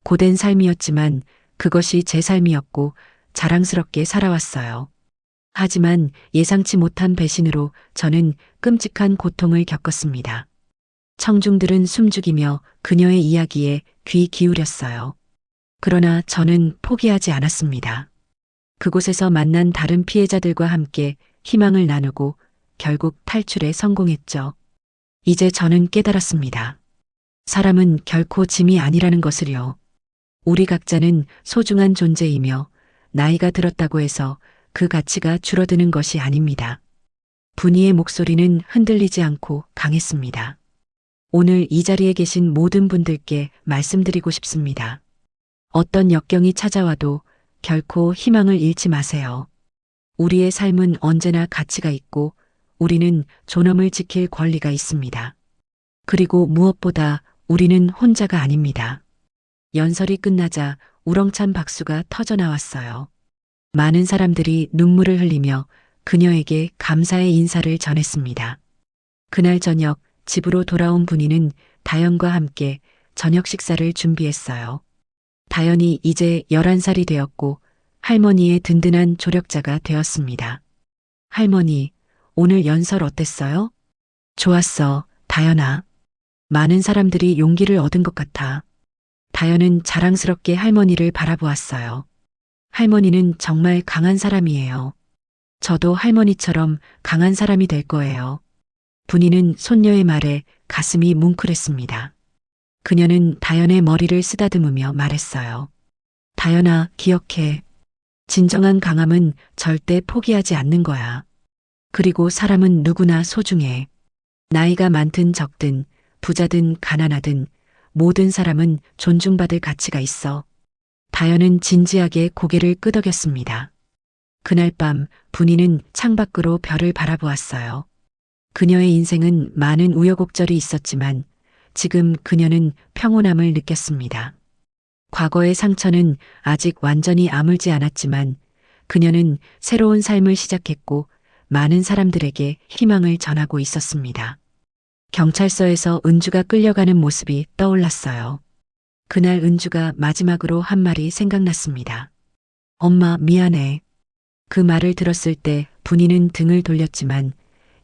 고된 삶이었지만 그것이 제 삶이었고 자랑스럽게 살아왔어요. 하지만 예상치 못한 배신으로 저는 끔찍한 고통을 겪었습니다. 청중들은 숨죽이며 그녀의 이야기에 귀 기울였어요. 그러나 저는 포기하지 않았습니다. 그곳에서 만난 다른 피해자들과 함께 희망을 나누고 결국 탈출에 성공했죠. 이제 저는 깨달았습니다. 사람은 결코 짐이 아니라는 것을요. 우리 각자는 소중한 존재이며 나이가 들었다고 해서 그 가치가 줄어드는 것이 아닙니다. 분이의 목소리는 흔들리지 않고 강했습니다. 오늘 이 자리에 계신 모든 분들께 말씀드리고 싶습니다. 어떤 역경이 찾아와도 결코 희망을 잃지 마세요. 우리의 삶은 언제나 가치가 있고 우리는 존엄을 지킬 권리가 있습니다. 그리고 무엇보다 우리는 혼자가 아닙니다. 연설이 끝나자 우렁찬 박수가 터져 나왔어요. 많은 사람들이 눈물을 흘리며 그녀에게 감사의 인사를 전했습니다. 그날 저녁 집으로 돌아온 분이는 다연과 함께 저녁 식사를 준비했어요. 다연이 이제 11살이 되었고 할머니의 든든한 조력자가 되었습니다. 할머니, 오늘 연설 어땠어요? 좋았어, 다연아. 많은 사람들이 용기를 얻은 것 같아. 다연은 자랑스럽게 할머니를 바라보았어요. 할머니는 정말 강한 사람이에요. 저도 할머니처럼 강한 사람이 될 거예요. 분이는 손녀의 말에 가슴이 뭉클했습니다. 그녀는 다연의 머리를 쓰다듬으며 말했어요. 다연아, 기억해. 진정한 강함은 절대 포기하지 않는 거야. 그리고 사람은 누구나 소중해. 나이가 많든 적든, 부자든 가난하든 모든 사람은 존중받을 가치가 있어. 다연은 진지하게 고개를 끄덕였습니다. 그날 밤 분이는 창밖으로 별을 바라보았어요. 그녀의 인생은 많은 우여곡절이 있었지만 지금 그녀는 평온함을 느꼈습니다. 과거의 상처는 아직 완전히 아물지 않았지만 그녀는 새로운 삶을 시작했고 많은 사람들에게 희망을 전하고 있었습니다. 경찰서에서 은주가 끌려가는 모습이 떠올랐어요. 그날 은주가 마지막으로 한 말이 생각났습니다. 엄마, 미안해. 그 말을 들었을 때 분이는 등을 돌렸지만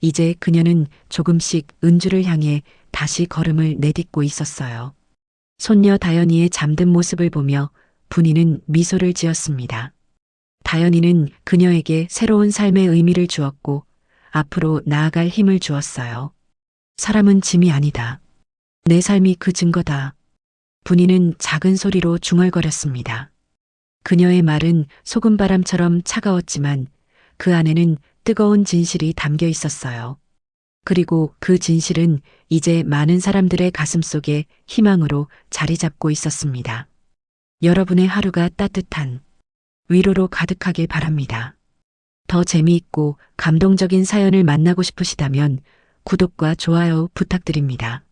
이제 그녀는 조금씩 은주를 향해 다시 걸음을 내딛고 있었어요. 손녀 다연이의 잠든 모습을 보며 분이는 미소를 지었습니다. 다연이는 그녀에게 새로운 삶의 의미를 주었고 앞으로 나아갈 힘을 주었어요. 사람은 짐이 아니다. 내 삶이 그 증거다. 분이는 작은 소리로 중얼거렸습니다. 그녀의 말은 소금바람처럼 차가웠지만 그 안에는 뜨거운 진실이 담겨 있었어요. 그리고 그 진실은 이제 많은 사람들의 가슴 속에 희망으로 자리 잡고 있었습니다. 여러분의 하루가 따뜻한 위로로 가득하길 바랍니다. 더 재미있고 감동적인 사연을 만나고 싶으시다면 구독과 좋아요 부탁드립니다.